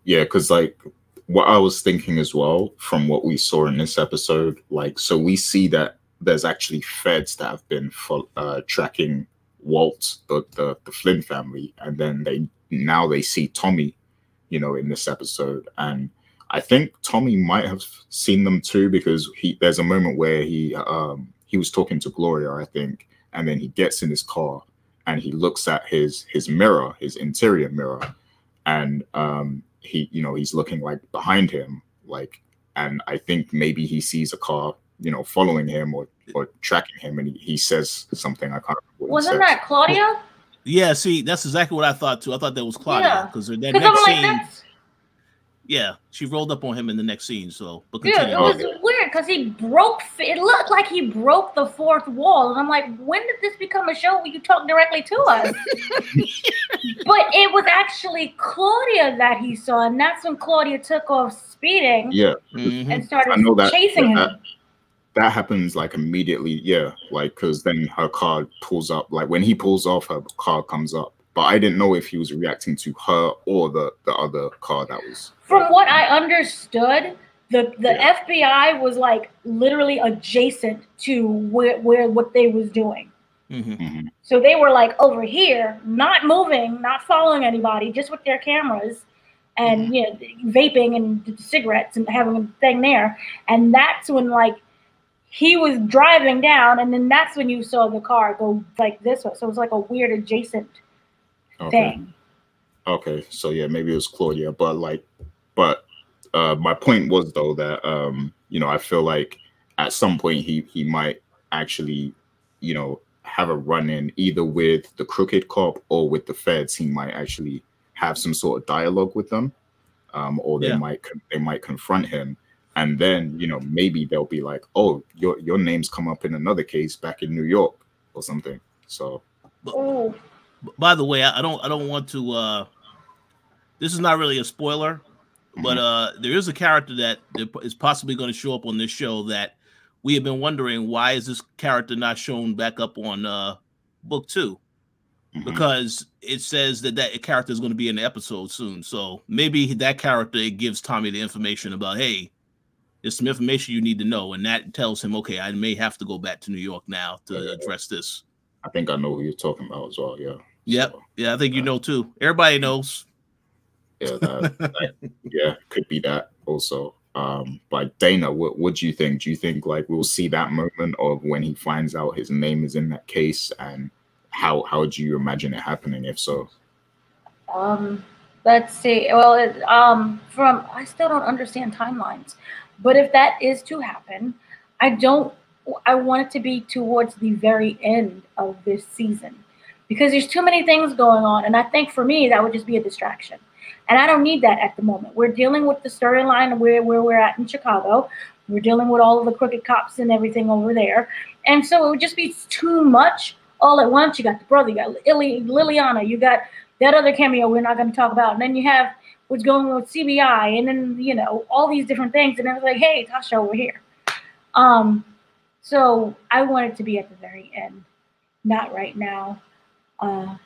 Yeah, because like what I was thinking as well from what we saw in this episode, like, so we see that there's actually feds that have been tracking Walt, the Flynn family, and then they see Tommy, in this episode, and I think Tommy might have seen them too because there's a moment where he was talking to Gloria, I think, and then he gets in his car and he looks at his mirror, his interior mirror, and he's looking like behind him, like, and I think maybe he sees a car, following him or tracking him, and he says something. I can't remember what Wasn't he says. that Claudia? Yeah, see, that's exactly what I thought too. I thought that was Claudia because that next I'm like, scene. Yeah, she rolled up on him in the next scene. So, but yeah, continue. it was weird because he broke. It looked like he broke the fourth wall, and I'm like, when did this become a show where you talk directly to us? But it was actually Claudia that he saw, and that's when Claudia took off speeding. Yeah, and started I know that, chasing him. That happens like immediately. Yeah, like because then her car pulls up. Like when he pulls off, her car comes up. But I didn't know if he was reacting to her or the other car that was. From what I understood, the FBI was like literally adjacent to where what they was doing. So they were like over here, not moving, not following anybody, just with their cameras and vaping and cigarettes and having a thing there. And that's when like he was driving down, and then that's when you saw the car go like this way. So it was like a weird adjacent thing. Okay, so yeah, maybe it was Claudia, but my point was though that I feel like at some point he might actually have a run-in either with the crooked cop or with the feds. He might actually have some sort of dialogue with them, or they might confront him, and then maybe they'll be like, oh, your name's come up in another case back in New York or something. So. By the way, I don't want to. This is not really a spoiler, but there is a character that is possibly going to show up on this show that we have been wondering, why is this character not shown back up on book 2? Because it says that character is going to be in the episode soon. So maybe that character, it gives Tommy the information about, hey, there's some information you need to know, and that tells him, okay, I may have to go back to New York now to address this. I think I know who you're talking about as well. Yeah. Yep. So, yeah, I think you know too. Everybody knows. Yeah, that could be that also. But Dana, what do you think? Do you think like we'll see that moment of when he finds out his name is in that case, and how do you imagine it happening if so? Let's see. Well, I still don't understand timelines, but if that is to happen, I want it to be towards the very end of this season, because there's too many things going on, and I think for me that would just be a distraction. And I don't need that at the moment. We're dealing with the storyline where we're at in Chicago. We're dealing with all of the crooked cops and everything over there. And so it would just be too much all at once. You got the brother, you got Lilianna, you got that other cameo we're not going to talk about. And then you have what's going on with CBI, and then, all these different things. And I was like, hey, Tasha over here. So I want it to be at the very end, not right now. I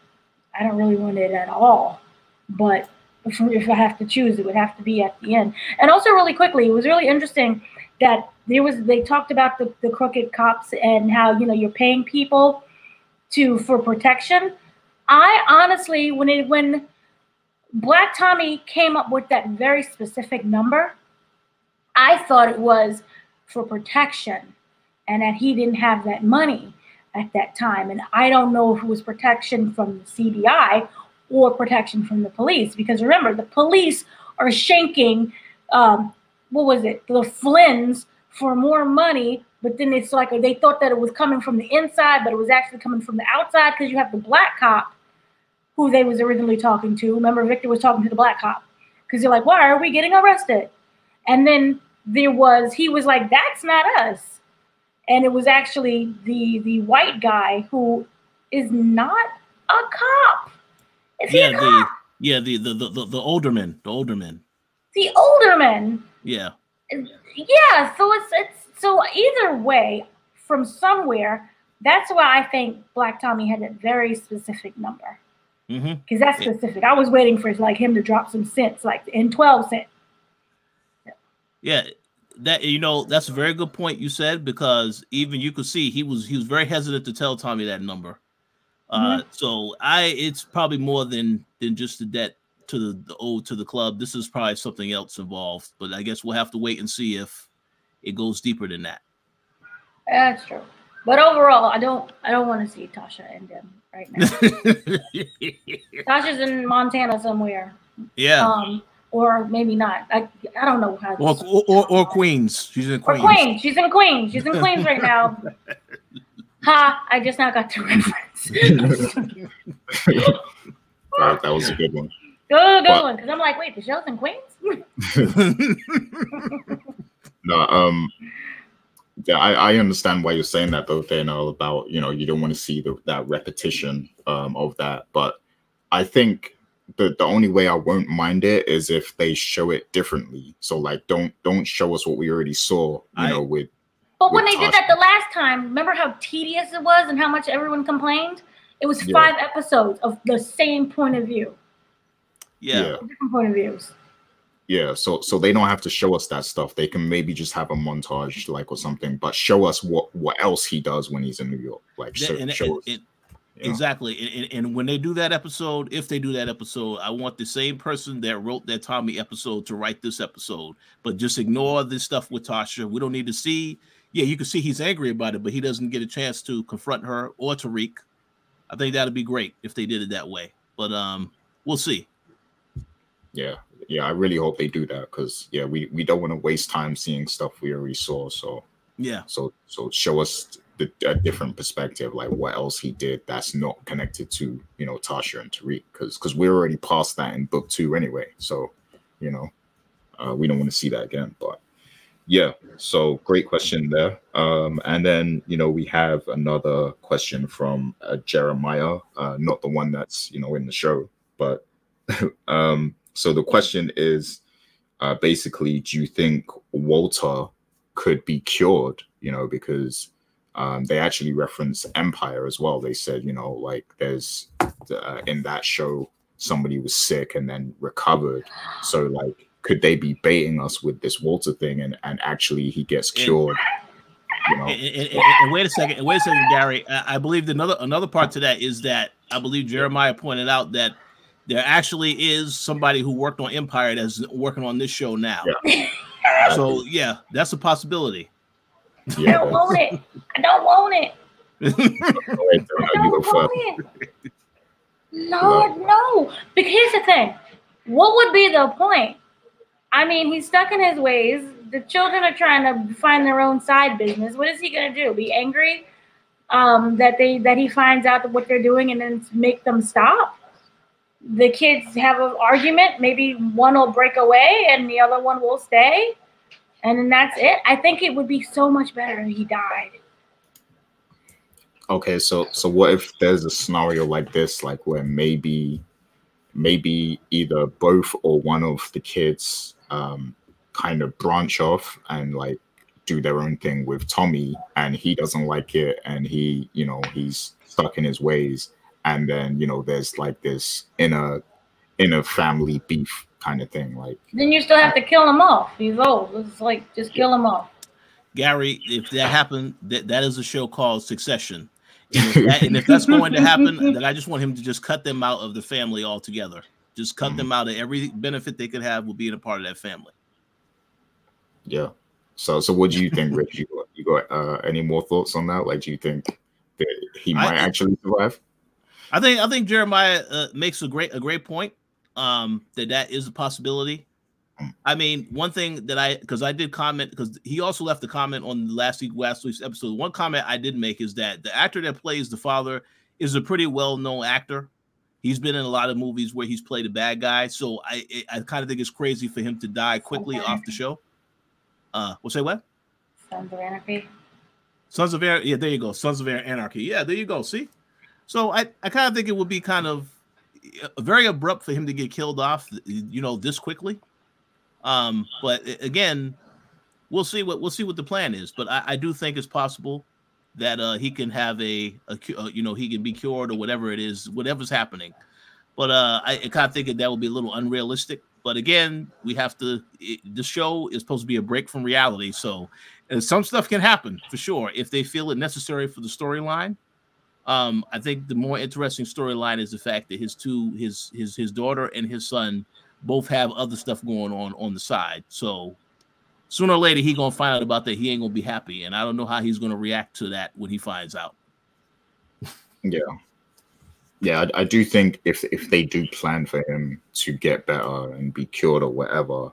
don't really want it at all. But if I have to choose, it would have to be at the end. And also really quickly, it was really interesting that they talked about the crooked cops and how, you're paying people for protection. I honestly, when Black Tommy came up with that very specific number, I thought it was for protection and that he didn't have that money at that time. And I don't know if it was protection from the CBI or protection from the police, because remember, the police are shanking, the Flynns for more money, but then it's like they thought that it was coming from the inside, but it was actually coming from the outside, because you have the black cop who they was originally talking to. Remember, Victor was talking to the black cop, because they're like, why are we getting arrested? And then he was like, that's not us. And it was actually the white guy who is not a cop. Is he a cop? The older men. The older men. The older men. Yeah. Yeah. So so either way, from somewhere, that's why I think Black Tommy had a very specific number. Because that's specific. I was waiting for like him to drop some cents, like in 12 cents. Yeah. That that's a very good point you said, because even you could see he was very hesitant to tell Tommy that number. So it's probably more than just the debt to the club. This is probably something else involved, but I guess we'll have to wait and see if it goes deeper than that. That's true. But overall, I don't want to see Tasha and them right now. Tasha's in Montana somewhere. Yeah. or maybe not. I don't know how. Or Queens. She's in Queens. Or Queens. She's in Queens. She's in Queens right now. Ha! I just now got the reference. That was a good one. Good one. Because I'm like, wait, the show's in Queens? No, yeah, I understand why you're saying that though, Thano, about, you know, you don't want to see that repetition of that. But I think the only way I won't mind it is if they show it differently. So like, don't show us what we already saw, you know, with. But when they did that the last time, remember how tedious it was and how much everyone complained? It was 5 episodes of the same point of view. Yeah. Different point of views. Yeah, so they don't have to show us that stuff. They can maybe just have a montage, like, or something, but show us what else he does when he's in New York. Like, show us. Exactly. And when they do that episode, if they do that episode, I want the same person that wrote that Tommy episode to write this episode. But just ignore this stuff with Tasha. We don't need to see. Yeah, you can see he's angry about it, but he doesn't get a chance to confront her or Tariq. I think that'd be great if they did it that way. But we'll see. Yeah, I really hope they do that, because we don't want to waste time seeing stuff we already saw. So so show us a different perspective, like what else he did that's not connected to, you know, Tasha and Tariq, because we're already past that in book 2 anyway. So, you know, we don't want to see that again. But yeah, so great question there. And then, you know, we have another question from Jeremiah, not the one that's, you know, in the show, but so the question is basically, do you think Walter could be cured? You know, because they actually reference Empire as well. They said, you know, like there's in that show, somebody was sick and then recovered. So like, could they be baiting us with this Walter thing and actually he gets cured? You know? And wait a second, Gary. I believe another part to that is that I believe Jeremiah pointed out that there actually is somebody who worked on Empire that's working on this show now. Yeah. So yeah, that's a possibility. Yeah, I don't want it. I don't want it. Lord, no. But here's the thing. What would be the point? I mean, he's stuck in his ways. The children are trying to find their own side business. What is he going to do? Be angry that he finds out what they're doing and then make them stop? The kids have an argument. Maybe one will break away and the other one will stay. And then that's it. I think it would be so much better if he died. Okay, so what if there's a scenario like this, like where maybe either both or one of the kids kind of branch off and like do their own thing with Tommy, and he doesn't like it, and he, you know, he's stuck in his ways, and then, you know, there's like this inner family beef kind of thing. Like, then you still have to kill him off. He's old. It's like, just kill him off. Gary, if that happened, that is a show called Succession. And if that's going to happen, then I just want him to just cut them out of the family altogether. Just cut them out of every benefit they could have with being a part of that family. Yeah. So what do you think, Rich? You got any more thoughts on that? Like, do you think that he might actually survive? I think Jeremiah makes a great point. That is a possibility. I mean, one thing that because I did comment, because he also left a comment on last week's episode. One comment I did make is that the actor that plays the father is a pretty well-known actor. He's been in a lot of movies where he's played a bad guy. So I kind of think it's crazy for him to die quickly off the show. We'll say what? Sons of Anarchy. Sons of Anarchy. Yeah, there you go. Sons of Anarchy. Yeah, there you go. See? So I kind of think it would be kind of very abrupt for him to get killed off, you know, this quickly. But again, we'll see what the plan is. But I do think it's possible that he can have he can be cured or whatever it is, whatever's happening. But I kind of think that would be a little unrealistic. But again, we have to. The show is supposed to be a break from reality, so some stuff can happen for sure if they feel it necessary for the storyline. I think the more interesting storyline is the fact that his daughter and his son both have other stuff going on the side. So sooner or later, he gonna find out about that. He ain't gonna be happy, and I don't know how he's gonna react to that when he finds out. Yeah. Yeah, I do think if they do plan for him to get better and be cured or whatever,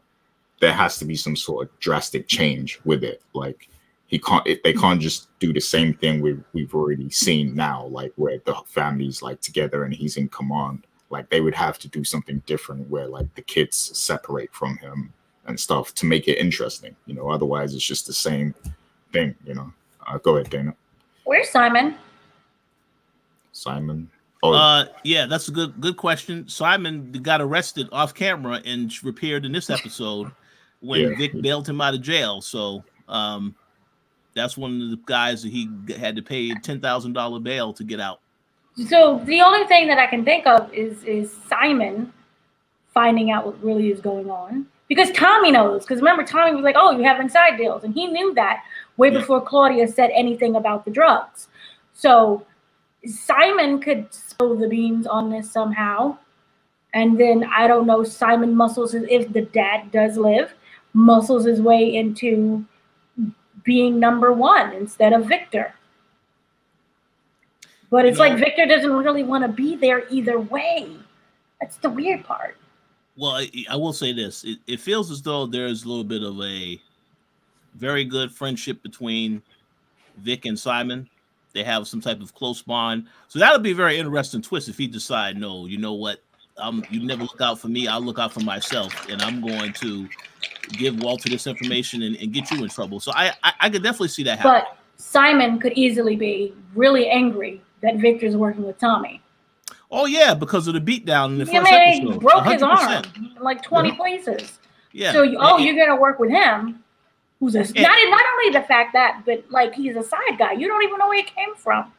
there has to be some sort of drastic change with it. Like they can't just do the same thing we've already seen now, like where the family's like together and he's in command. Like they would have to do something different where like the kids separate from him and stuff to make it interesting. You know, otherwise it's just the same thing. You know, go ahead, Dana. Where's Simon? Simon. Yeah, that's a good question. Simon got arrested off camera and appeared in this episode when Vic bailed him out of jail. So that's one of the guys that he had to pay $10,000 bail to get out. So the only thing that I can think of is Simon finding out what really is going on. Because Tommy knows. Because remember, Tommy was like, oh, you have inside deals. And he knew that way before Claudia said anything about the drugs. So Simon could spill the beans on this somehow. And then, I don't know, Simon muscles, if the dad does live, muscles his way into being number one instead of Victor. But it's like Victor doesn't really want to be there either way. That's the weird part. Well, I will say this. It feels as though there's a little bit of a very good friendship between Vic and Simon. They have some type of close bond. So that'll be a very interesting twist if he decide, no, you know what? You never look out for me. I'll look out for myself. And I'm going to give Walter this information and get you in trouble. So I could definitely see that happen. But Simon could easily be really angry that Victor's working with Tommy. Oh, yeah, because of the beatdown in the first episode. He broke 100%. His arm in like 20 places. Yeah. So, you're going to work with him, who's not only the fact that, but like he's a side guy. You don't even know where he came from.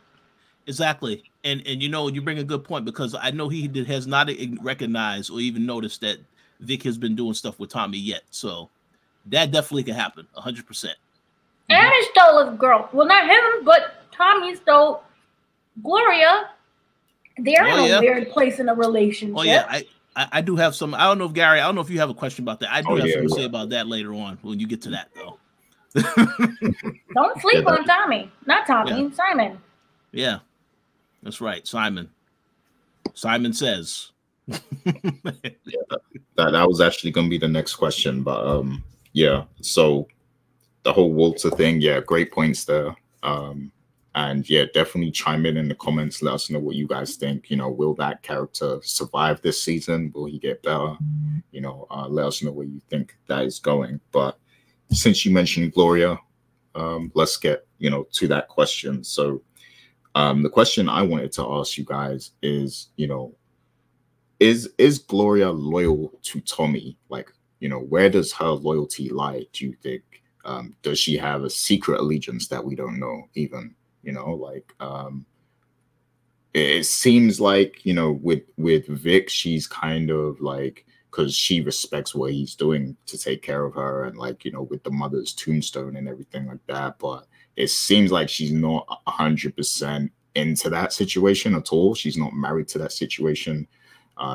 Exactly. And you know, you bring a good point because I know he has not recognized or even noticed that Vic has been doing stuff with Tommy yet. So that definitely can happen, 100%. And he stole a girl. Well, not him, but Tommy stole Gloria. They're in a weird place in a relationship. Oh, yeah. I do have some. I don't know if Gary, I don't know if you have a question about that. I do have something to say about that later on when you get to that, though. Don't sleep on Tommy. Not Tommy, Simon. Yeah, that's right. Simon. Simon says. That was actually going to be the next question. But yeah, so the whole Walter thing, great points there. And yeah, definitely chime in the comments. Let us know what you guys think. You know, will that character survive this season? Will he get better? You know, let us know where you think that is going. But since you mentioned Gloria, let's get, to that question. So the question I wanted to ask you guys is, is Gloria loyal to Tommy? Like, where does her loyalty lie, do you think? Does she have a secret allegiance that we don't know even? It seems like, with Vic, she's kind of like, because she respects what he's doing to take care of her and with the mother's tombstone and everything like that. But it seems like she's not 100% into that situation at all. She's not married to that situation.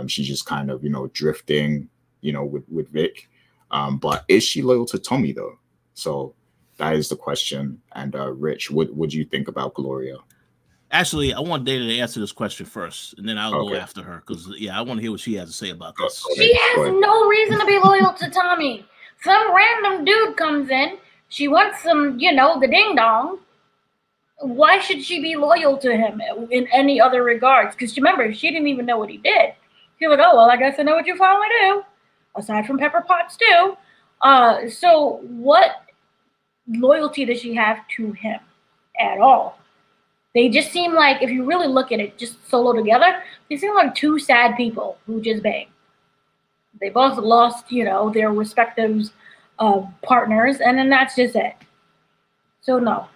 She's just kind of, drifting, with Vic. But is she loyal to Tommy though? So that is the question. And Rich, what would you think about Gloria? Actually, I want Dana to answer this question first, and then I'll go after her because I want to hear what she has to say about this. She has no reason to be loyal to Tommy. Some random dude comes in. She wants some, the ding dong. Why should she be loyal to him in any other regards? Because remember, she didn't even know what he did. She was like, oh, well, I guess I know what you finally do, aside from pepper pots too. So what loyalty does she have to him at all? They just seem like, if you really look at it, just solo together, they seem like two sad people who just bang. They both lost, their respective partners, and then that's just it. So no.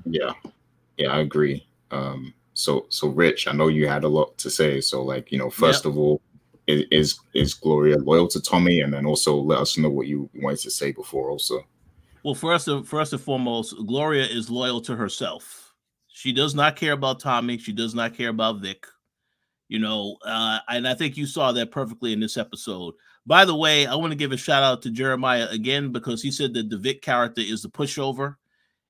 Yeah, I agree. So Rich, I know you had a lot to say. So first of all, is Gloria loyal to Tommy? And then also let us know what you wanted to say before also. Well, first and foremost, Gloria is loyal to herself. She does not care about Tommy. She does not care about Vic. And I think you saw that perfectly in this episode. By the way, I want to give a shout out to Jeremiah again because he said that the Vic character is the pushover.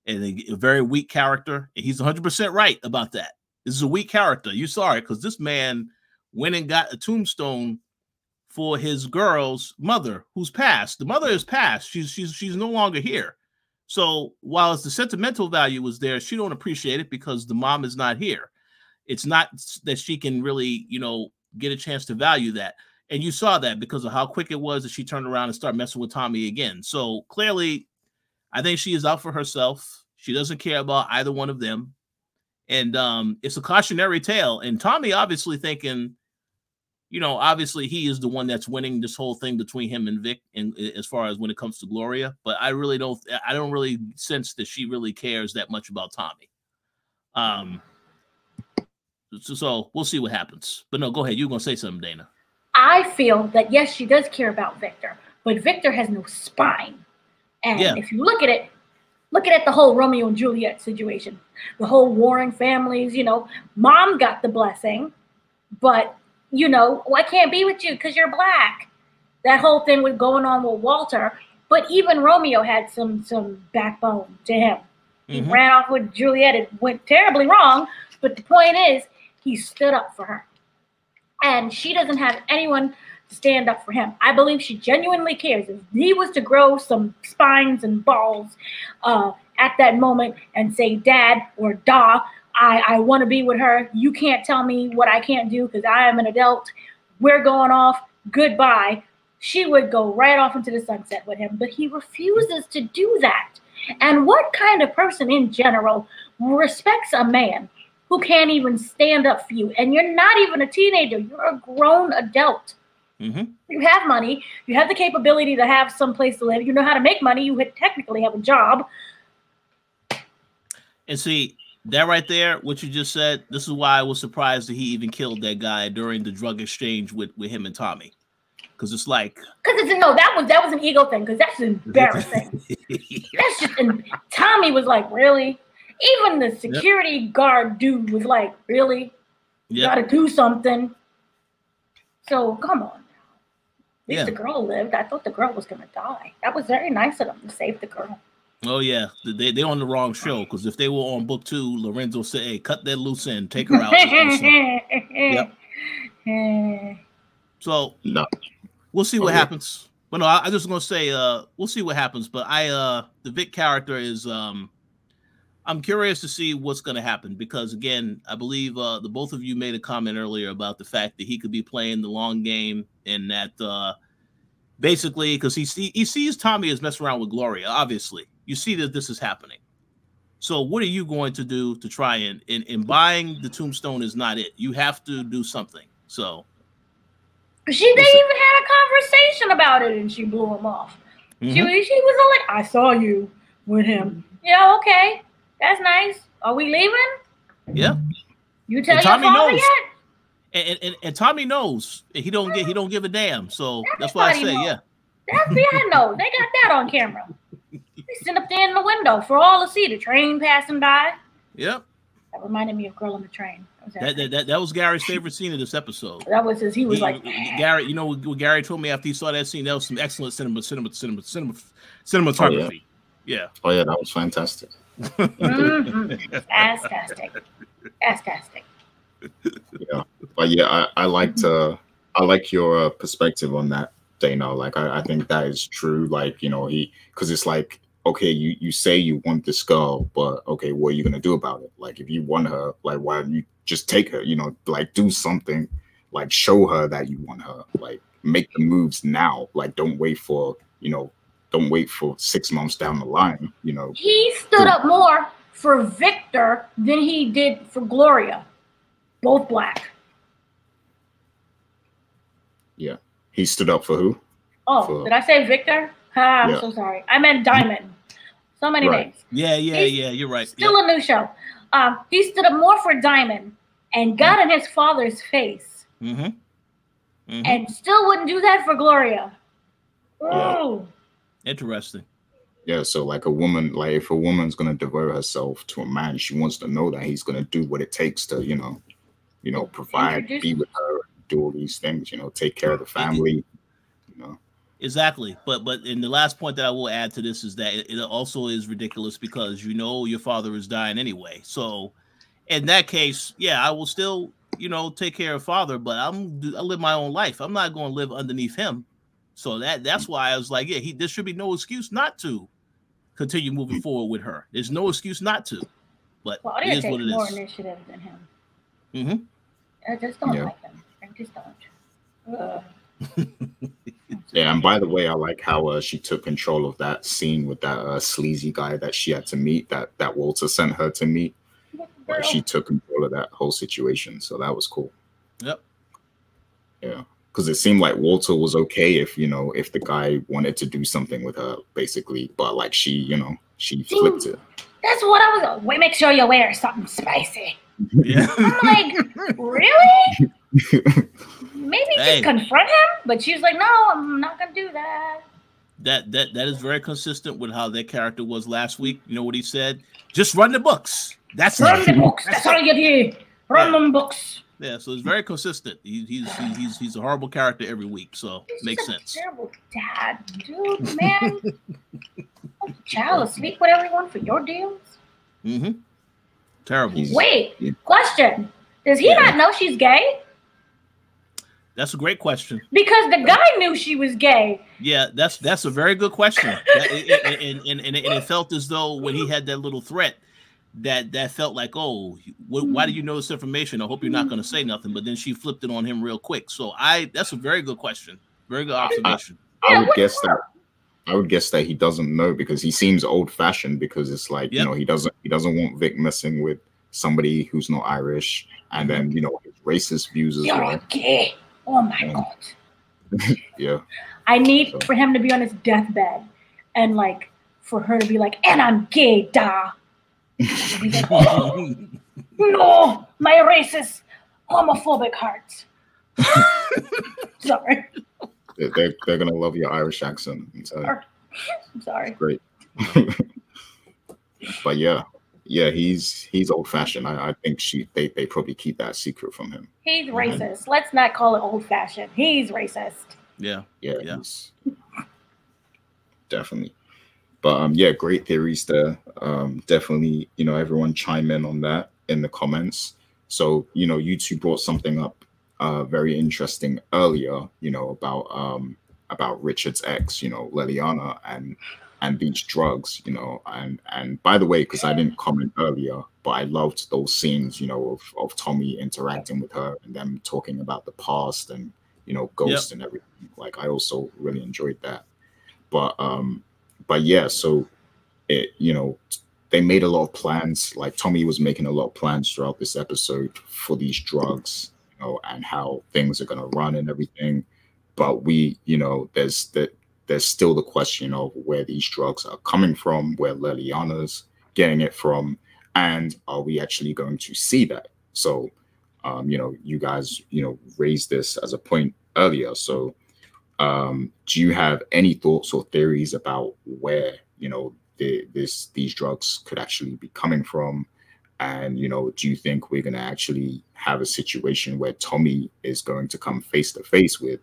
and a very weak character. And he's 100% right about that. This is a weak character. You saw it because this man went and got a tombstone for his girl's mother, who's passed. The mother is passed. She's no longer here. So while the sentimental value was there, she don't appreciate it because the mom is not here. It's not that she can really, get a chance to value that. And you saw that because of how quick it was that she turned around and started messing with Tommy again. So clearly, I think she is out for herself. She doesn't care about either one of them. And it's a cautionary tale. And Tommy obviously thinking, obviously he is the one that's winning this whole thing between him and Vic, and as far as when it comes to Gloria. But I don't really sense that she really cares that much about Tommy. So we'll see what happens. But no, go ahead. You were going to say something, Dana. I feel that, yes, she does care about Victor, but Victor has no spine. And if you look at it the whole Romeo and Juliet situation, the whole warring families, mom got the blessing, but, I can't be with you because you're black. That whole thing was going on with Walter. But even Romeo had some backbone to him. He ran off with Juliet. It went terribly wrong. But the point is, he stood up for her. And she doesn't have anyone to stand up for him. I believe she genuinely cares. If he was to grow some spines and balls at that moment and say, Dad or Da, I want to be with her. You can't tell me what I can't do because I am an adult. We're going off. Goodbye. She would go right off into the sunset with him. But he refuses to do that. And what kind of person in general respects a man who can't even stand up for you? And you're not even a teenager. You're a grown adult. You have money. You have the capability to have some place to live. You know how to make money. You technically have a job. And see, that right there, what you just said, this is why I was surprised that he even killed that guy during the drug exchange with him and Tommy. Because it's like... that was an ego thing, because that's embarrassing. That's just... And Tommy was like, really? Even the security guard dude was like, really? You gotta do something. So, come on. At least the girl lived. I thought the girl was going to die. That was very nice of them to save the girl. Oh, yeah. They're on the wrong show, because if they were on book 2, Lorenzo said, hey, cut that loose end. Take her out. So, we'll see what happens. But no, I just going to say, we'll see what happens. But the Vic character is... I'm curious to see what's going to happen because, again, I believe the both of you made a comment earlier about the fact that he could be playing the long game and that basically because he sees Tommy as messing around with Gloria. Obviously, you see that this is happening. So what are you going to do to try and buying the tombstone is not it. You have to do something. So they even had a conversation about it and she blew him off. She was all like, I saw you with him. Yeah, okay. That's nice. Are we leaving? Yeah. You tell your father yet? And Tommy knows. He don't give a damn. So that's why I say, The FBI knows. They got that on camera. They sitting up there in the window for all to see. The train passing by. Yep. That reminded me of Girl on the Train. That was Gary's favorite scene of this episode. That was he was like Gary. You know what Gary told me after he saw that scene? That was some excellent cinematography. Yeah. Oh yeah, that was fantastic. Fantastic. Yeah, but yeah, I like your perspective on that, Dana. Like I think that is true. Like because it's like, okay, you say you want this girl, but okay, what are you gonna do about it? Like if you want her, like why don't you just take her? Like do something, like show her that you want her. Like make the moves now. Like don't wait for 6 months down the line. He stood up more for Victor than he did for Gloria. Both black. Yeah. He stood up for who? Oh, did I say Victor? I'm so sorry. I meant Diamond. So many names. Yeah, you're right. Still a new show. He stood up more for Diamond and got in his father's face. And still wouldn't do that for Gloria. Oh. Interesting. Yeah, so like a woman, like if a woman's gonna devote herself to a man, she wants to know that he's gonna do what it takes to, provide, be with her, do all these things, take care of the family, Exactly. But in the last point that I will add to this is that it also is ridiculous because your father is dying anyway. So in that case, yeah, I will still, take care of father, but I live my own life. I'm not going to live underneath him. So that's why I was like, yeah, there should be no excuse not to continue moving forward with her. There's no excuse not to. But Claudia it is what takes it more is. initiative than him. Mm-hmm. I just don't like him. I just don't. Yeah, and by the way, I like how she took control of that scene with that sleazy guy that she had to meet, that Walter sent her to meet. Like, she took control of that whole situation, so that was cool. Yep. Yeah, because it seemed like Walter was okay if the guy wanted to do something with her, basically, but like she flipped it. That's what I was. Wait, make sure you wear something spicy. Yeah. I'm like, really? Maybe just confront him, but she was like, "No, I'm not gonna do that." That is very consistent with how their character was last week. You know what he said? Just run the books. That's run the books. That's all you do. Run them books. Yeah, so it's very consistent. He's a horrible character every week, so makes sense. Terrible dad, dude, man. Child asleep with everyone for your deals. Mm-hmm. Terrible. Wait, question. Does he not know she's gay? That's a great question. Because the guy knew she was gay. Yeah, that's a very good question. And it felt as though when he had that little threat, that felt like, oh, why do you know this information? I hope you're not going to say nothing. But then she flipped it on him real quick. So that's a very good question. Very good observation. I would guess that he doesn't know because he seems old-fashioned because it's like, he doesn't want Vic messing with somebody who's not Irish, and then his racist views as well. You're gay. Oh my God. Yeah. I need for him to be on his deathbed and like for her to be like, and I'm gay, da. Like, oh, no, my racist, homophobic heart. Sorry. They're gonna love your Irish accent. I'm sorry. Great. But yeah, he's old fashioned. I think they probably keep that secret from him. He's racist. Let's not call it old fashioned. He's racist. Yeah. He's definitely. But great theories there. Definitely, everyone chime in on that in the comments. So, you two brought something up very interesting earlier, about Richard's ex, Lilianna and these drugs, and by the way, because I didn't comment earlier, but I loved those scenes, of Tommy interacting with her and them talking about the past and, ghosts and everything. Like, I also really enjoyed that. But yeah, so it, they made a lot of plans. Like Tommy was making a lot of plans throughout this episode for these drugs, and how things are going to run and everything. But there's still the question of where these drugs are coming from, where Liliana's getting it from, and are we actually going to see that? So, you guys, raised this as a point earlier. So, do you have any thoughts or theories about where, these drugs could actually be coming from? And, do you think we're going to actually have a situation where Tommy is going to come face to face with,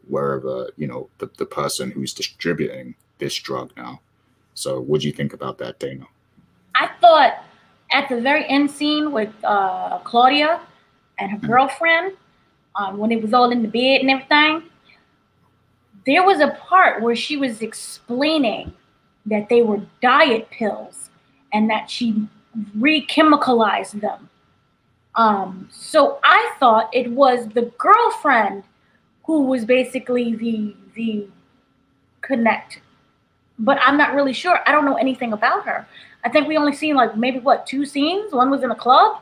wherever, the person who's distributing this drug now? So what do you think about that, Dana? I thought at the very end scene with Claudia and her girlfriend, when it was all in the bed and everything, there was a part where she was explaining that they were diet pills and that she re-chemicalized them. So I thought it was the girlfriend who was basically the connect. But I'm not really sure. I don't know anything about her. I think we only seen like maybe 2 scenes. One was in a club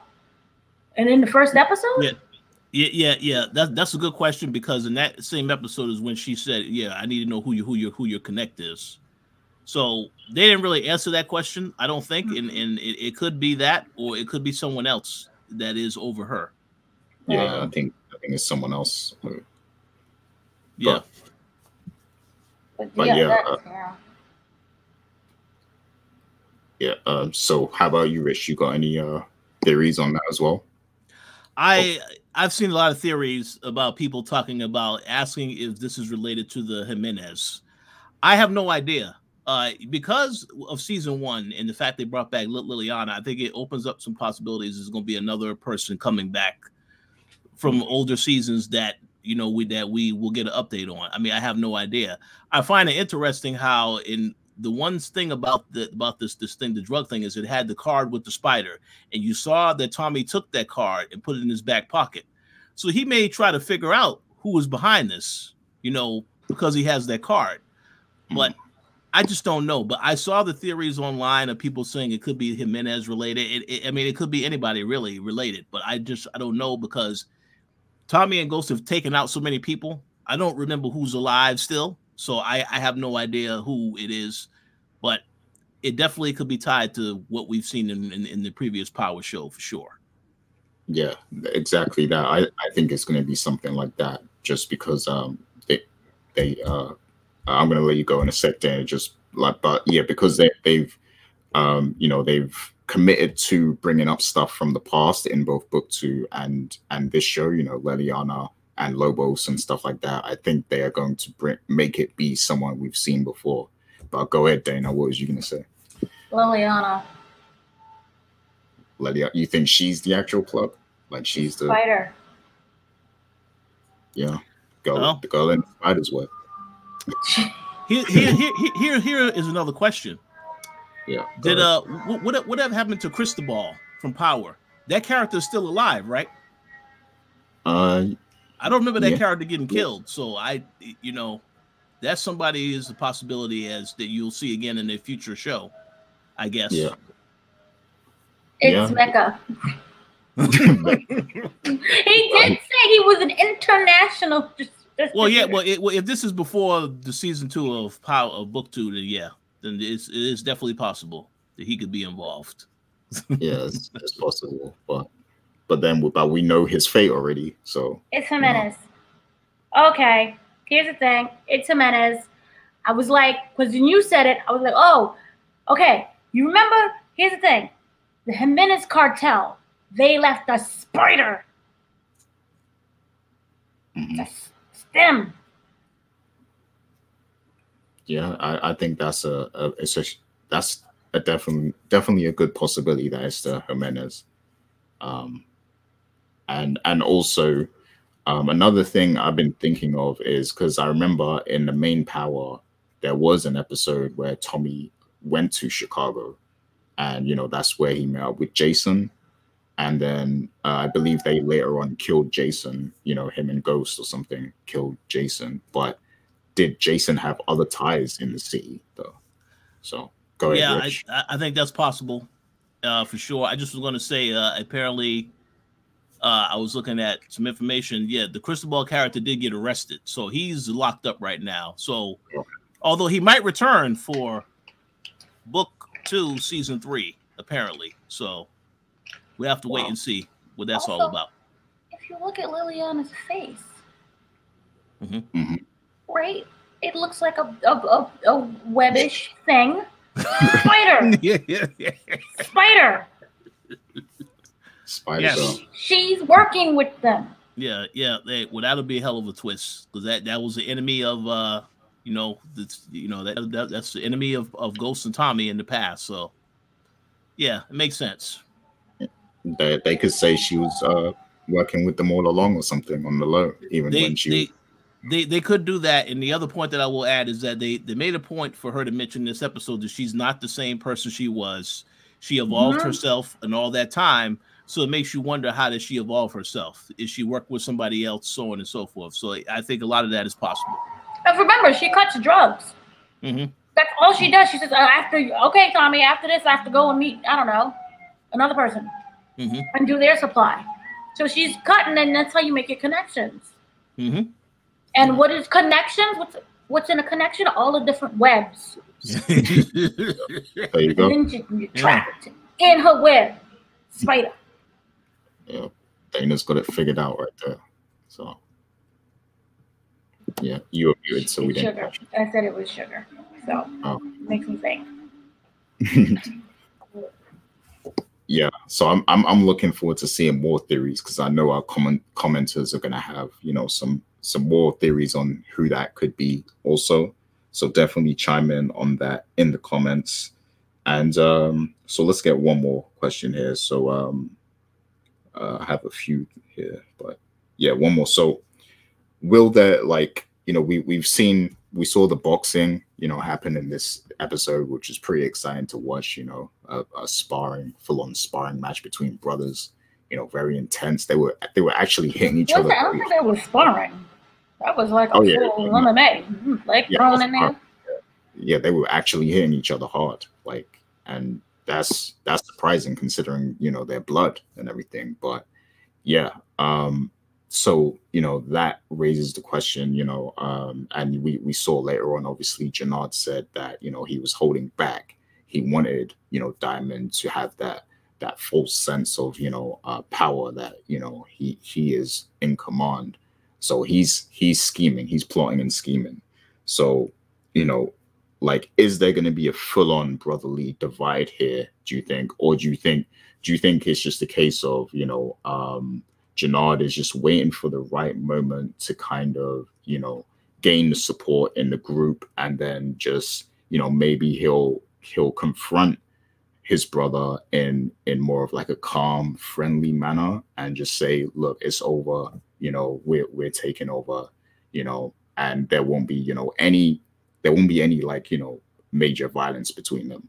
and in the first episode. Yeah. That's a good question, because in that same episode is when she said, "Yeah, I need to know who your connect is." So they didn't really answer that question, I don't think, and it could be that, or it could be someone else that is over her. Yeah, I think it's someone else. Yeah. But so how about you, Rich? You got any theories on that as well? I've seen a lot of theories about people talking about asking if this is related to the Jimenez. I have no idea. Because of season 1 and the fact they brought back Lilianna, I think it opens up some possibilities. There's going to be another person coming back from older seasons that we will get an update on. I mean, I have no idea. I find it interesting how in the one thing about this thing, the drug thing, is it had the card with the spider, and you saw that Tommy took that card and put it in his back pocket. So he may try to figure out who was behind this, because he has that card. But I just don't know. But I saw the theories online of people saying it could be Jimenez related. I mean, it could be anybody really related. But I don't know, because Tommy and Ghost have taken out so many people. I don't remember who's alive still. So I have no idea who it is. But it definitely could be tied to what we've seen in the previous Power show for sure. Yeah, exactly that. I think it's going to be something like that, just because I'm going to let you go in a sec, Dan. But yeah, because they've committed to bringing up stuff from the past in both book 2 and this show. Lilianna and Lobos and stuff like that. I think they are going to make it be someone we've seen before. But go ahead, Dana. What was you going to say? Lilianna. You think she's the actual plug? Like she's the spider? Yeah, the girl in the spider's web. Here is another question. Yeah. Did whatever happened to Cristobal from Power? That character is still alive, right? I don't remember that character getting killed, so that's somebody is a possibility that you'll see again in a future show, I guess. Yeah. It's Mecca. He did say he was an international. Well, yeah. Well, if this is before the season 2 of Power of book 2, then it is definitely possible that he could be involved. Yeah, it's possible, but we know his fate already. So it's Jimenez. Okay, here's the thing. It's Jimenez. I was like, because when you said it, I was like, oh, okay. You remember? Here's the thing. The Jimenez cartel, they left a spider. That's them. Yeah, I think that's definitely a good possibility that it's the Jimenez. And also another thing I've been thinking of is, because I remember in the main Power there was an episode where Tommy went to Chicago, and that's where he met up with Jason, and then I believe they later on killed Jason. Him and Ghost or something killed Jason. But did Jason have other ties in the city though? So go ahead. Rich. I think that's possible for sure. I just was going to say apparently I was looking at some information. Yeah, the Cristobal character did get arrested, so he's locked up right now. So although he might return for book 2, season 3, apparently. So we have to wait and see what that's all about. If you look at Liliana's face, right? It looks like a webbish thing. Spider. Spider. Spider. Yes. She's working with them. Yeah. Well, that'll be a hell of a twist, because that was the enemy of that's the enemy of Ghost and Tommy in the past. So yeah, it makes sense. They could say she was working with them all along or something on the low, They could do that. And the other point that I will add is that they made a point for her to mention this episode that she's not the same person she was. She evolved herself and all that time. So it makes you wonder, how does she evolve herself? Is she work with somebody else, so on and so forth? So I think a lot of that is possible. But remember, she cuts drugs. That's all she does. She says, okay, Tommy, after this, I have to go and meet, I don't know, another person and do their supply. So she's cutting, and that's how you make your connections. And what is connections? What's in a connection? All the different webs. There you go. And then trapped in her web. Spider. Yeah, Dana's got it figured out right there. So, yeah, you were muted, so we didn't. Sugar. I said it was sugar. So, it makes me think. Yeah, so I'm looking forward to seeing more theories, because I know our commenters are gonna have, you know, some more theories on who that could be also. So definitely chime in on that in the comments. And so let's get one more question here. So I have a few here, but yeah, one more. So will there, like, you know, we saw the boxing, you know, happen in this episode, which is pretty exciting to watch, you know, a full on sparring match between brothers, you know, very intense. They were actually hitting each other. I don't think that was sparring. That was like a Oh yeah, full MMA, like yeah, thrown in there. yeah, they were actually hitting each other hard, like, and that's surprising considering, you know, their blood and everything. But yeah, so, you know, that raises the question, you know, and we saw later on, obviously, Jenard said that, you know, he was holding back. He wanted, you know, Diamond to have that full sense of, you know, power, that, you know, he is in command. So he's scheming, he's plotting and scheming. So, you know, like, is there going to be a full-on brotherly divide here, do you think? Or do you think it's just a case of, you know, Jenard is just waiting for the right moment to kind of, you know, gain the support in the group, and then just, you know, maybe he'll confront his brother in more of like a calm, friendly manner, and just say, look, it's over, you know, we're taking over, you know, and there won't be, you know, any like, you know, major violence between them.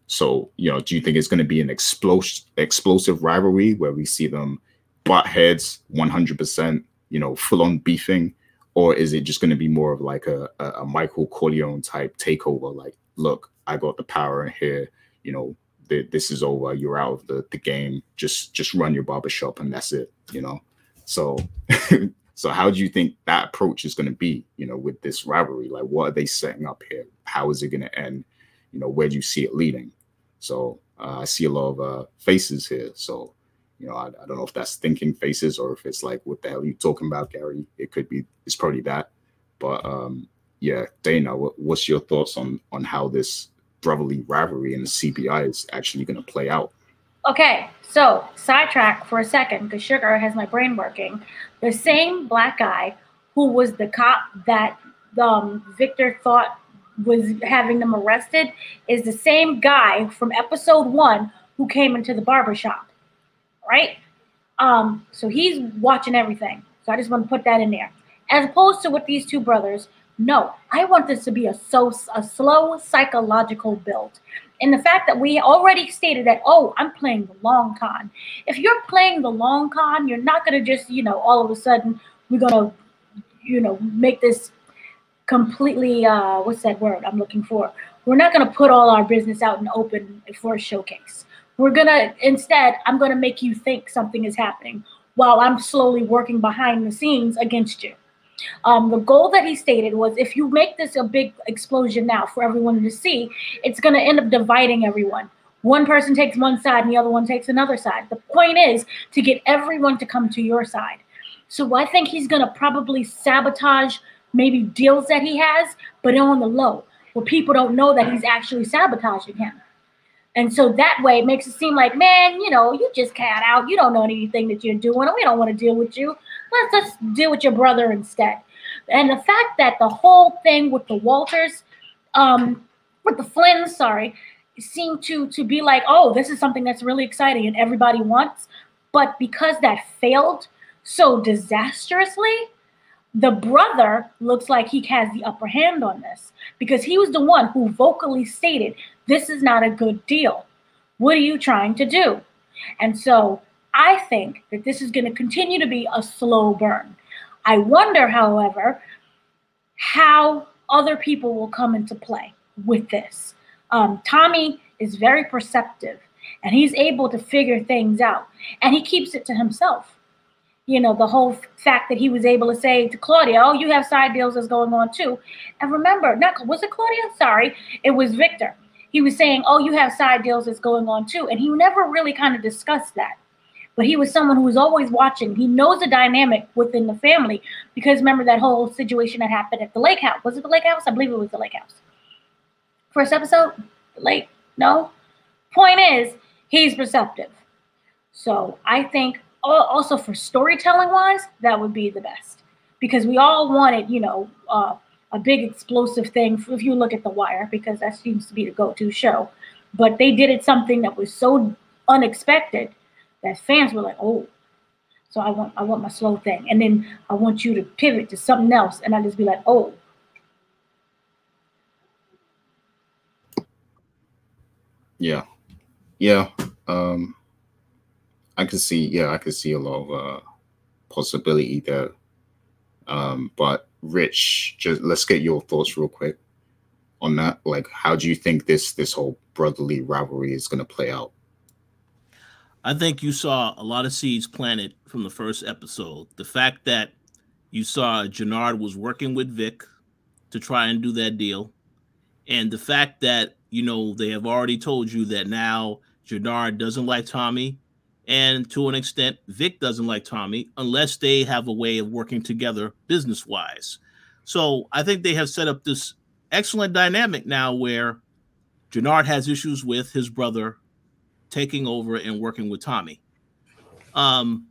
So, you know, do you think it's going to be an explosive rivalry where we see them butt heads 100%, you know, full on beefing? Or is it just going to be more of like a Michael Corleone type takeover? Like, look, I got the power in here, you know, this is over. You're out of the game. Just run your barbershop and that's it, you know? So, so how do you think that approach is going to be, you know, with this rivalry? Like, what are they setting up here? How is it going to end? You know, where do you see it leading? So I see a lot of faces here. So, you know, I don't know if that's thinking faces or if it's like, what the hell are you talking about, Gary? It could be, it's probably that. But yeah, Dana, what's your thoughts on how this brotherly rivalry in the CBI is actually going to play out? Okay, so sidetrack for a second, because Sugar has my brain working. The same black guy who was the cop that Victor thought was having them arrested is the same guy from episode 1 who came into the barbershop, right? So he's watching everything. So I just want to put that in there. As opposed to with these two brothers, no, I want this to be a slow psychological build. And the fact that we already stated that, oh, I'm playing the long con. If you're playing the long con, you're not going to just, you know, all of a sudden, we're going to, you know, make this completely, what's that word I'm looking for? We're not going to put all our business out in the open for a showcase. We're going to, instead, I'm going to make you think something is happening while I'm slowly working behind the scenes against you. The goal that he stated was, if you make this a big explosion now for everyone to see, it's going to end up dividing everyone. One person takes one side and the other one takes another side. The point is to get everyone to come to your side. So I think he's going to probably sabotage maybe deals that he has, but on the low, where people don't know that he's actually sabotaging him. And so that way it makes it seem like, man, you know, you just cat out. You don't know anything that you're doing. We don't want to deal with you. Let's deal with your brother instead. And the fact that the whole thing with the Walters, with the Flynns, seemed to be like, oh, this is something that's really exciting and everybody wants. But because that failed so disastrously, the brother looks like he has the upper hand on this, because he was the one who vocally stated, this is not a good deal. What are you trying to do? And so I think that this is going to continue to be a slow burn. I wonder, however, how other people will come into play with this. Tommy is very perceptive, and he's able to figure things out, and he keeps it to himself. You know, the whole fact that he was able to say to Claudia, oh, you have side deals that's going on too. And remember, was it Claudia? Sorry, it was Victor. He was saying, oh, you have side deals that's going on too. And he never really kind of discussed that. But he was someone who was always watching. He knows the dynamic within the family, because remember that whole situation that happened at the lake house. Was it the lake house? I believe it was the lake house. First episode? The lake? No? Point is, He's receptive. So I think also for storytelling wise, that would be the best, because we all wanted, a big explosive thing. If you look at The Wire, because that seems to be the go-to show, but they did it something that was so unexpected that fans were like, oh. So I want my slow thing, and then I want you to pivot to something else, and I just be like, oh. Yeah. I could see a lot of possibility there. But Rich, just let's get your thoughts real quick on that. Like, how do you think this whole brotherly rivalry is going to play out? I think you saw a lot of seeds planted from the first episode. The fact that you saw Jenard was working with Vic to try and do that deal, and the fact that, they have already told you that now Jenard doesn't like Tommy, and to an extent, Vic doesn't like Tommy, unless they have a way of working together business-wise. So I think they have set up this excellent dynamic now where Jenard has issues with his brother taking over and working with Tommy. And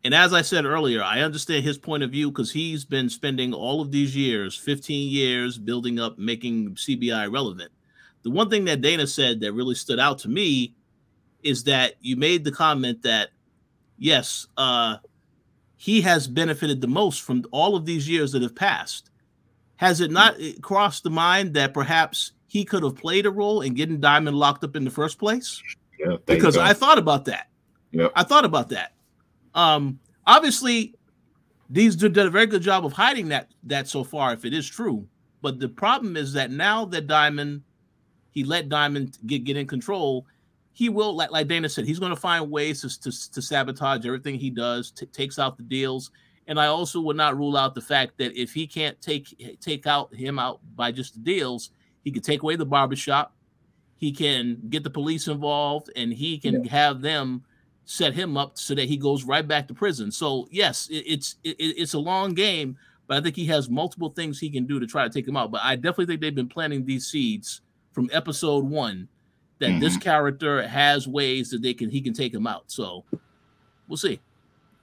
as I said earlier, I understand his point of view because he's been spending all of these years, 15 years, building up, making CBI relevant. The one thing that Dana said that really stood out to me is that you made the comment that, yes, he has benefited the most from all of these years that have passed. Has it not crossed the mind that perhaps he could have played a role in getting Diamond locked up in the first place? Yeah, because I thought about that. Yep. I thought about that. Obviously, these did a very good job of hiding that so far, if it is true. But the problem is that now that he let Diamond get in control, he will, like Dana said, he's going to find ways to sabotage everything he does, takes out the deals. And I also would not rule out the fact that if he can't take him out by just the deals, he could take away the barbershop. He can get the police involved, and he can have them set him up so that he goes right back to prison. So yes, it's a long game, but I think he has multiple things he can do to try to take him out. But I definitely think they've been planting these seeds from episode 1 that this character has ways that he can take him out. So we'll see.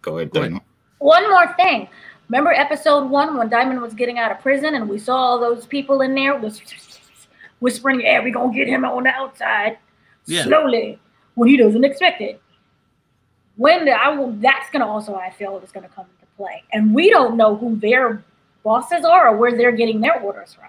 Go ahead, Dana. One more thing. Remember episode 1 when Diamond was getting out of prison and we saw all those people in there whispering, yeah, we're going to get him on the outside slowly when he doesn't expect it. That's going to also, I feel, is going to come into play. And we don't know who their bosses are or where they're getting their orders from.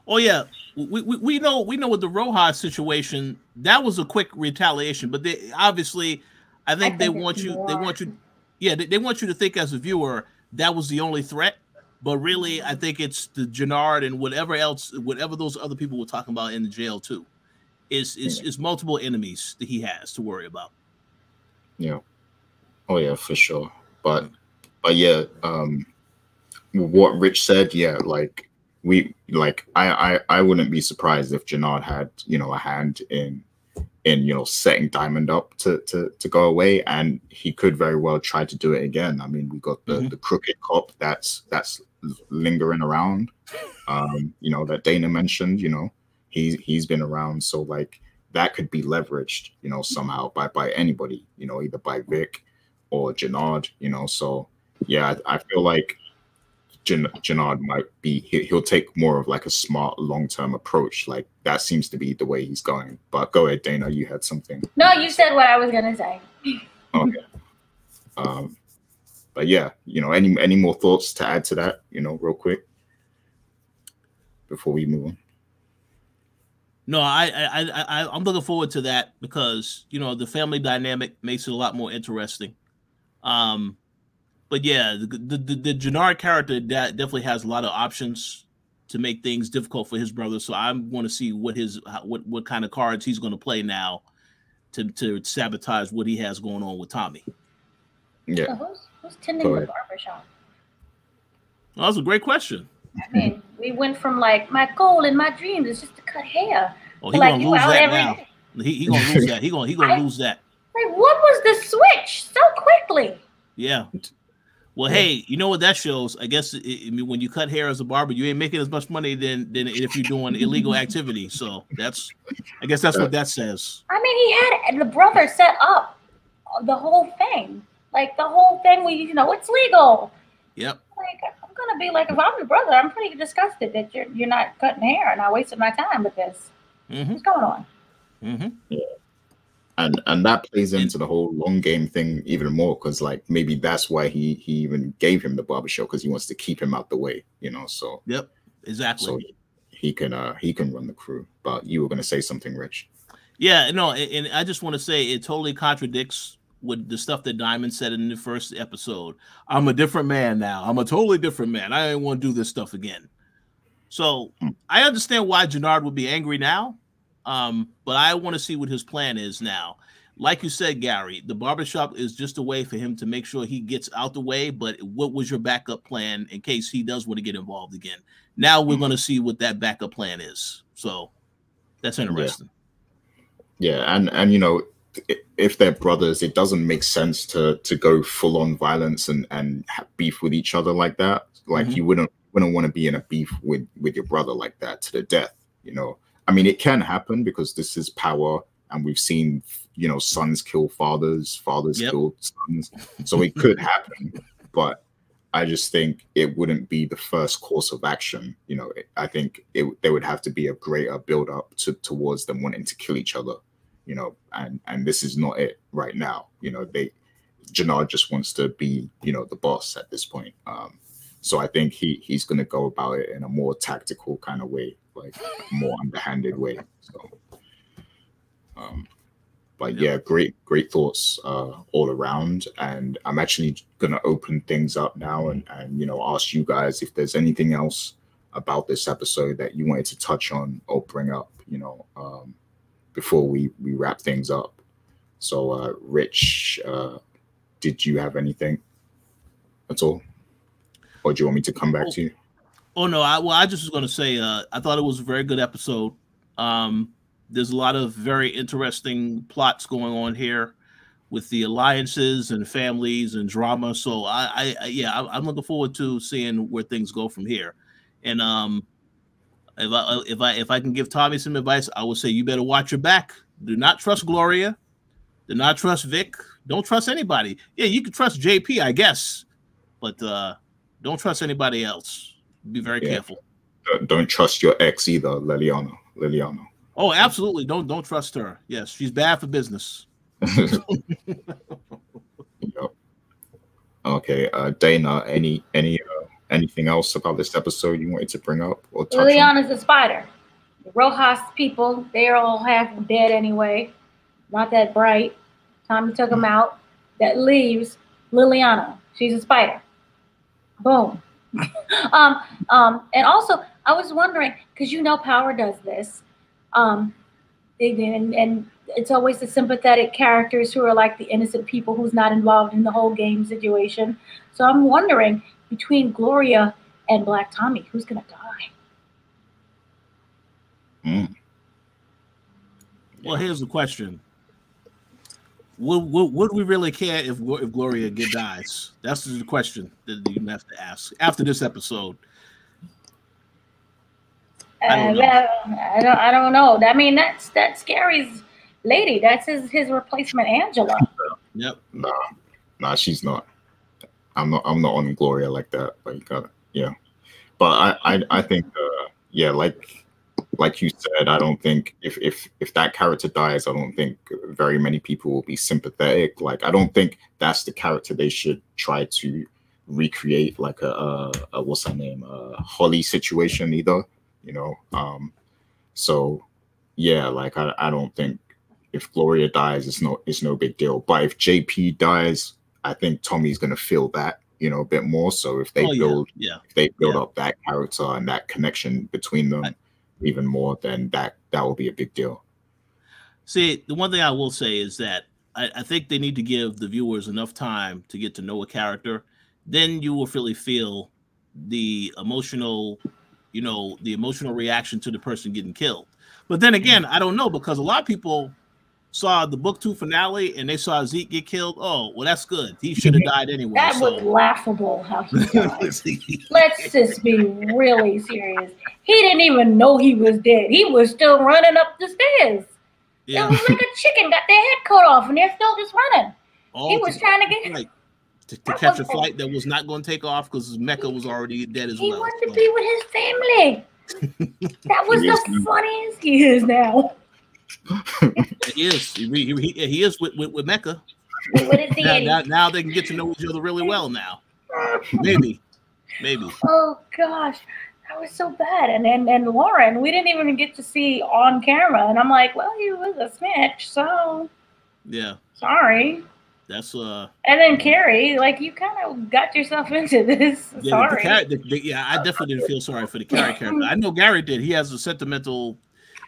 Oh, yeah. We know with the Rojas situation, that was a quick retaliation. But they obviously, I think they want you to think as a viewer that was the only threat. But really, I think it's the Jenard and whatever those other people were talking about in the jail too. Is multiple enemies that he has to worry about. Yeah. Oh yeah, for sure. But yeah, what Rich said, yeah, I wouldn't be surprised if Jenard had, a hand in setting Diamond up to go away, and he could very well try to do it again. I mean, we got the crooked cop that's lingering around, that Dana mentioned, he's been around, so that could be leveraged, somehow by anybody, either by Vic or Jenard, so yeah, I feel like Jenard might be, he'll take more of a smart long-term approach. That seems to be the way he's going. But go ahead, Dana, you had something. No, you said what I was going to say. Okay. But yeah, any more thoughts to add to that, real quick before we move on? No, I'm looking forward to that because, the family dynamic makes it a lot more interesting. But yeah, the Jenard character definitely has a lot of options to make things difficult for his brother. So I want to see what kind of cards he's going to play now to sabotage what he has going on with Tommy. Yeah. So who's tending the barbershop? Well, that's a great question. I mean, we went from my goal and my dreams is just to cut hair. Oh, he's gonna lose that now. He gonna lose that. He gonna lose that. What was the switch so quickly? Yeah. Well, hey, you know what that shows? I guess I mean, when you cut hair as a barber, you ain't making as much money than if you're doing illegal activity. So I guess that's what that says. I mean, he had the brother set up the whole thing, like the whole thing. It's legal. Yep. Like I'm gonna be like, if I'm the brother, I'm pretty disgusted that you're not cutting hair, and I wasted my time with this. What's going on? Yeah. And that plays into the whole long game thing even more, because like maybe that's why he even gave him the barber show, because he wants to keep him out the way, so yep, exactly, so he can run the crew. But you were going to say something, Rich? Yeah, no, and I just want to say it totally contradicts with the stuff that Diamond said in the first episode. I'm a different man now. I'm a totally different man. I don't want to do this stuff again. So I understand why Jenard would be angry now. But I want to see what his plan is now. Like you said, Gary, the barbershop is just a way for him to make sure he gets out the way. But what was your backup plan in case he does want to get involved again? Now we're going to see what that backup plan is. So that's interesting. Yeah. And if they're brothers, it doesn't make sense to go full on violence and have beef with each other like that. Like you wouldn't want to be in a beef with your brother like that to the death, I mean, it can happen because this is power, and we've seen, sons kill fathers, fathers kill sons. So it could happen, but I just think it wouldn't be the first course of action. I think there would have to be a greater build up towards them wanting to kill each other, and this is not it right now. Jenard just wants to be, the boss at this point. So I think he's going to go about it in a more tactical kind of way, like a more underhanded way. So, but yeah, great thoughts all around. And I'm actually going to open things up now and ask you guys if there's anything else about this episode that you wanted to touch on or bring up, before we wrap things up. So, Rich, did you have anything at all? Or do you want me to come back to you? Oh no, I just was going to say I thought it was a very good episode. There's a lot of very interesting plots going on here with the alliances and families and drama. So I'm looking forward to seeing where things go from here. And if I can give Tommy some advice, I would say you better watch your back. Do not trust Gloria. Do not trust Vic. Don't trust anybody. Yeah, you can trust JP, I guess, but don't trust anybody else. Be very careful. Don't trust your ex either, Lilianna. Oh, absolutely. Don't trust her. Yes, she's bad for business. Yep. Okay, Dana, anything else about this episode you wanted to bring up or touch on? Lilianna's a spider. The Rojas people, they're all half dead anyway. Not that bright. Tommy took them out. That leaves Lilianna. She's a spider. Boom. And also, I was wondering, because Power does this, and it's always the sympathetic characters who are like the innocent people who's not involved in the whole game situation. So I'm wondering, between Gloria and Black Tommy, who's gonna die? Well, here's the question: Would we really care if Gloria dies? That's the question that you have to ask after this episode. I don't know. I mean, that's Gary's lady. That's his replacement, Angela. Yep. Nah, she's not. I'm not on Gloria like that. Like, yeah. But I think, like you said, I don't think if that character dies, I don't think very many people will be sympathetic. Like, I don't think that's the character they should try to recreate, like a what's her name, Holly situation either. So yeah, like I don't think if Gloria dies, it's no big deal. But if JP dies, I think Tommy's gonna feel that, a bit more. So if they build up that character and that connection between them even more, then that will be a big deal. See, the one thing I will say is that I think they need to give the viewers enough time to get to know a character. Then you will really feel the emotional reaction to the person getting killed. But then again, I don't know, because a lot of people saw the book 2 finale and they saw Zeke get killed, oh, well, that's good. He should have died anyway. That was laughable how he died. Let's just be really serious. He didn't even know he was dead. He was still running up the stairs. Yeah. It was like a chicken got their head cut off and they're still just running. He was trying to get... Like, to catch a flight that was not going to take off because Mecca was already dead as well. He wanted to be with his family. That was the funniest he is now. He is. He is with Mecca. Now they can get to know each other really well now. Maybe. Oh gosh, that was so bad. And Lauren, we didn't even get to see on camera. And I'm like, well, he was a snitch, so yeah. Sorry. That's And then Carrie, like you kind of got yourself into this. Yeah, sorry. I definitely didn't feel sorry for the Carrie character. I know Gary did. He has a sentimental,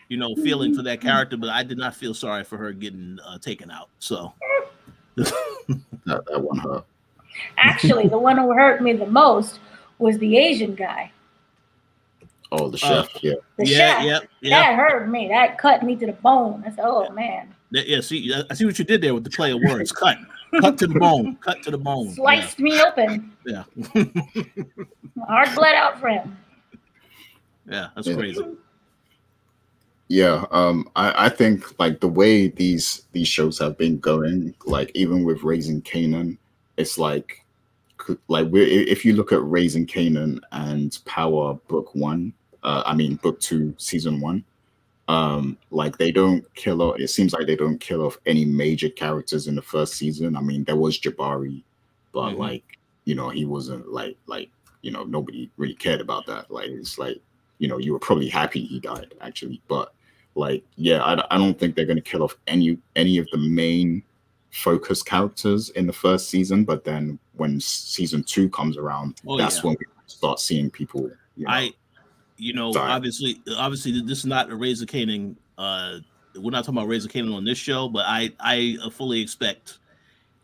feeling for that character, but I did not feel sorry for her getting taken out. So that one hurt. Actually, the one who hurt me the most was the Asian guy. Oh, the chef. The chef. That hurt me. That cut me to the bone. I said, "Oh man." Yeah, see, I see what you did there with the play of words. Cut to the bone. Cut to the bone. Sliced me open. Yeah. My heart bled out for him. Yeah, that's crazy. Yeah, I think like the way these shows have been going, like even with Raising Kanan, it's like if you look at Raising Kanan and Power Book 1, Book 2, Season 1. Like they don't kill off. It seems like they don't kill off any major characters in the first season. I mean, there was Jabari, but he wasn't nobody really cared about that. Like it's like you were probably happy he died actually, but I don't think they're going to kill off any of the main focus characters in the first season. But then when season 2 comes around, that's when we start seeing people. Obviously, this is not a Raising Kanan. We're not talking about Raising Kanan on this show, but I fully expect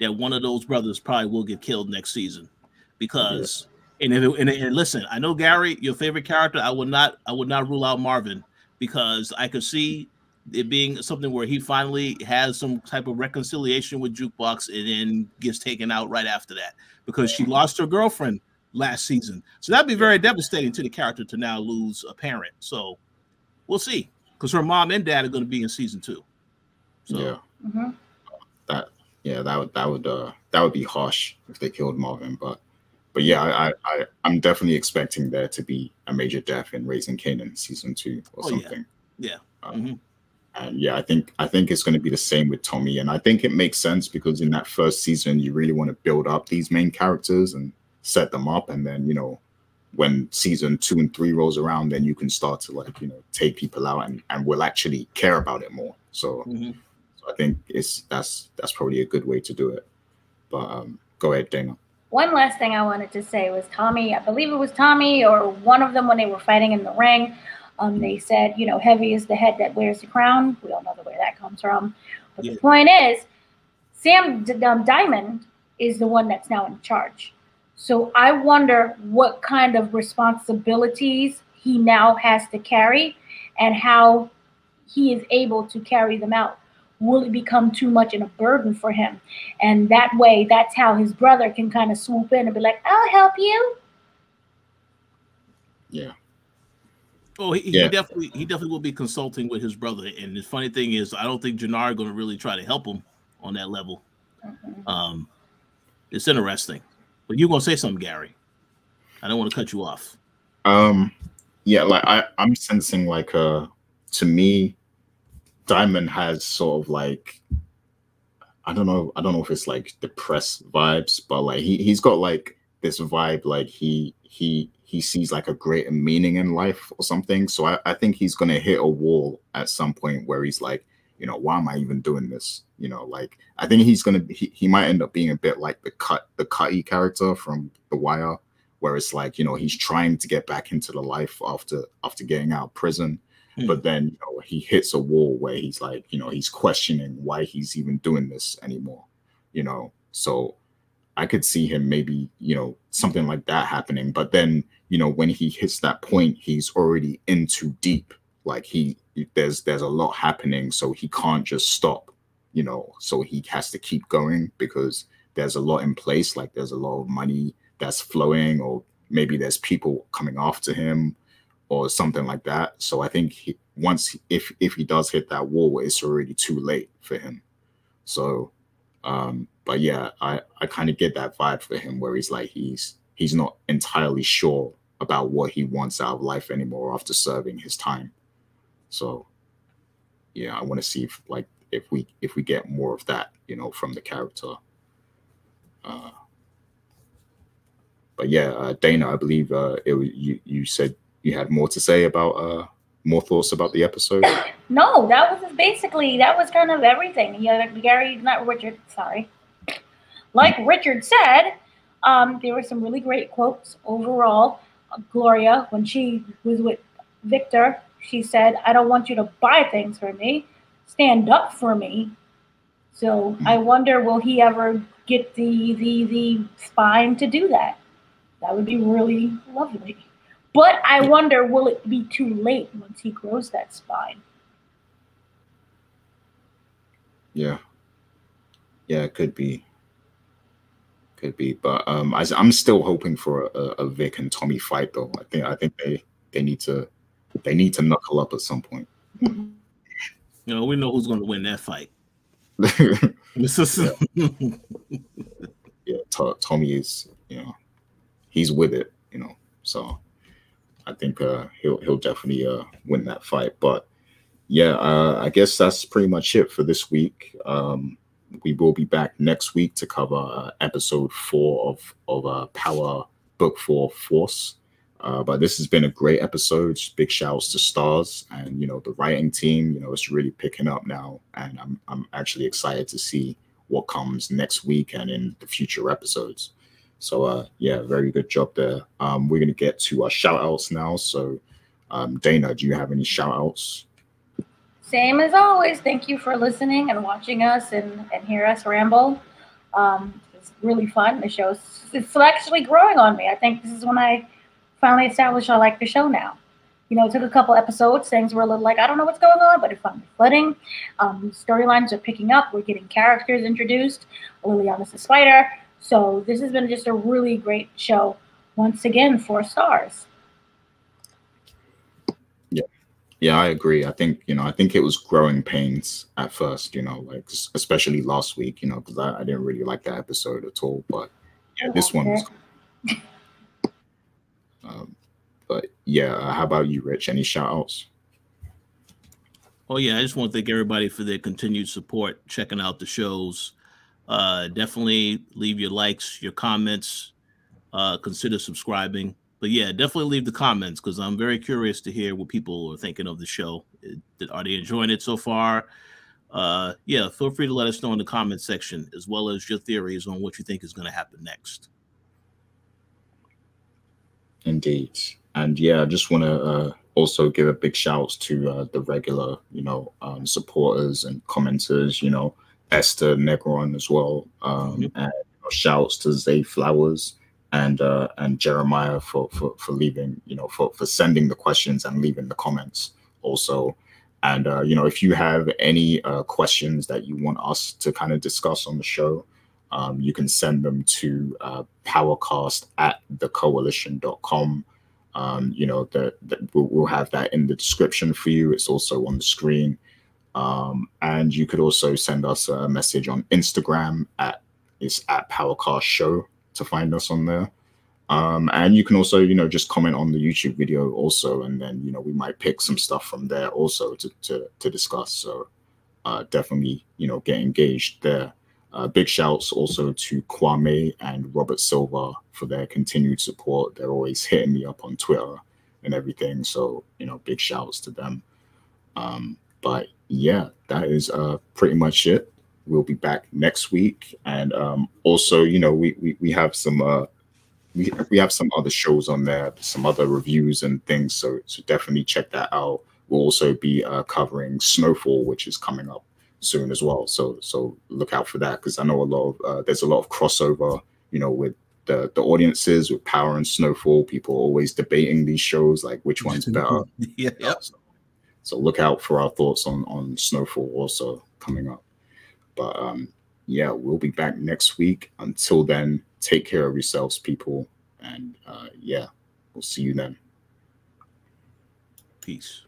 that one of those brothers probably will get killed next season, because and listen, I know Gary, your favorite character. I would not rule out Marvin, because I could see it being something where he finally has some type of reconciliation with Jukebox and then gets taken out right after that because she lost her girlfriend last season. So that'd be very devastating to the character to now lose a parent. So we'll see, because her mom and dad are going to be in season 2. So that would be harsh if they killed Marvin, but yeah, I'm definitely expecting there to be a major death in Raising Kanan season 2 or something. Yeah. And yeah, I think it's going to be the same with Tommy, and I think it makes sense because in that first season you really want to build up these main characters and set them up, and then when season 2 and 3 rolls around, then you can start to take people out and we'll actually care about it more. So, so I think that's probably a good way to do it. But go ahead, Dana. One last thing I wanted to say was Tommy. I believe it was Tommy or one of them when they were fighting in the ring. They said, heavy is the head that wears the crown. We all know where that comes from. But the point is, Sam Diamond is the one that's now in charge. So I wonder what kind of responsibilities he now has to carry and how he is able to carry them out. Will it become too much and a burden for him? And that way, that's how his brother can kind of swoop in and be like, I'll help you. Yeah. Oh, he definitely will be consulting with his brother. And the funny thing is, I don't think Jenard going to really try to help him on that level. It's interesting. But you're going to say something, Gary. I don't want to cut you off. Yeah, like I'm sensing to me, Diamond has sort of like, I don't know if it's like depressed vibes, but like he's got like this vibe, like he sees like a greater meaning in life or something. So I think he's gonna hit a wall at some point where he's like, why am I even doing this? Like I think he might end up being a bit like the Cutty character from The Wire, where it's like, he's trying to get back into the life after getting out of prison. But then, he hits a wall where he's like, he's questioning why he's even doing this anymore, So I could see him maybe, something like that happening. But then, when he hits that point, he's already in too deep. Like there's a lot happening, so he can't just stop. you know, so he has to keep going because there's a lot in place. Like there's a lot of money that's flowing, or maybe there's people coming after him or something like that. So I think if he does hit that wall, it's already too late for him. So, but yeah, I kind of get that vibe for him where he's like, he's not entirely sure about what he wants out of life anymore after serving his time. So yeah, I want to see if we get more of that, you know, from the character. But yeah, Dana, I believe you said you had more to say about more thoughts about the episode. No, that was kind of everything. Yeah, Gary, not Richard. Sorry. Like Richard said, there were some really great quotes overall. Gloria, when she was with Victor, she said, "I don't want you to buy things for me. Stand up for me." So I wonder, will he ever get the spine to do that? That would be really lovely. But I wonder, will it be too late once he grows that spine? Yeah, it could be. But I'm still hoping for a Vic and Tommy fight though. I think they need to knuckle up at some point. You know, we know who's going to win that fight. Yeah, Tommy is, you know, he's with it, you know. So I think he'll definitely win that fight. But yeah, I guess that's pretty much it for this week. We will be back next week to cover episode 4 of Power Book 4 Force. But this has been a great episode. Big shouts to Starz and, you know, the writing team. You know, it's really picking up now, and I'm actually excited to see what comes next week and in the future episodes. So yeah, very good job there. We're gonna get to our shout outs now. So Dana, do you have any shout outs? Same as always. Thank you for listening and watching us and hear us ramble. It's really fun. The show's it's actually growing on me. I think this is when I finally established I like the show now. You know, it took a couple episodes. Things were a little like, I don't know what's going on, but it finally flooding. Storylines are picking up. We're getting characters introduced. Lilianna's a spider. So this has been just a really great show once again for Starz. Yeah, I agree. I think it was growing pains at first, you know, like especially last week, you know, because I didn't really like that episode at all. But yeah, this one was. But yeah, how about you, Rich? Any shout outs? Oh yeah, I just want to thank everybody for their continued support, checking out the shows. Definitely leave your likes, your comments, consider subscribing. But yeah, definitely leave the comments because I'm very curious to hear what people are thinking of the show. Are they enjoying it so far? Yeah, feel free to let us know in the comment section, as well as your theories on what you think is going to happen next. Indeed. And yeah, I just want to also give a big shout to the regular, you know, supporters and commenters, you know, Esther Negron as well. And you know, shouts to Zay Flowers and Jeremiah for leaving, you know, for sending the questions and leaving the comments also. And you know, if you have any questions that you want us to kind of discuss on the show, you can send them to powercast@thekoalition.com. You know, we'll have that in the description for you. It's also on the screen. And you could also send us a message on Instagram it's at Powercast Show to find us on there. And you can also, you know, just comment on the YouTube video also, and then, you know, we might pick some stuff from there also to discuss. So definitely, you know, get engaged there. Big shouts also to Kwame and Robert Silva for their continued support. They're always hitting me up on Twitter and everything. So, you know, big shouts to them. But yeah, that is pretty much it. We'll be back next week. And also, you know, we have some we have some other shows on there, some other reviews and things. So definitely check that out. We'll also be covering Snowfall, which is coming up soon as well. So look out for that, because I know there's a lot of crossover, you know, with the audiences with Power and Snowfall. People are always debating these shows, like which one's better. Yeah. So look out for our thoughts on Snowfall also coming up. But yeah, we'll be back next week. Until then, take care of yourselves, people. And yeah, we'll see you then. Peace.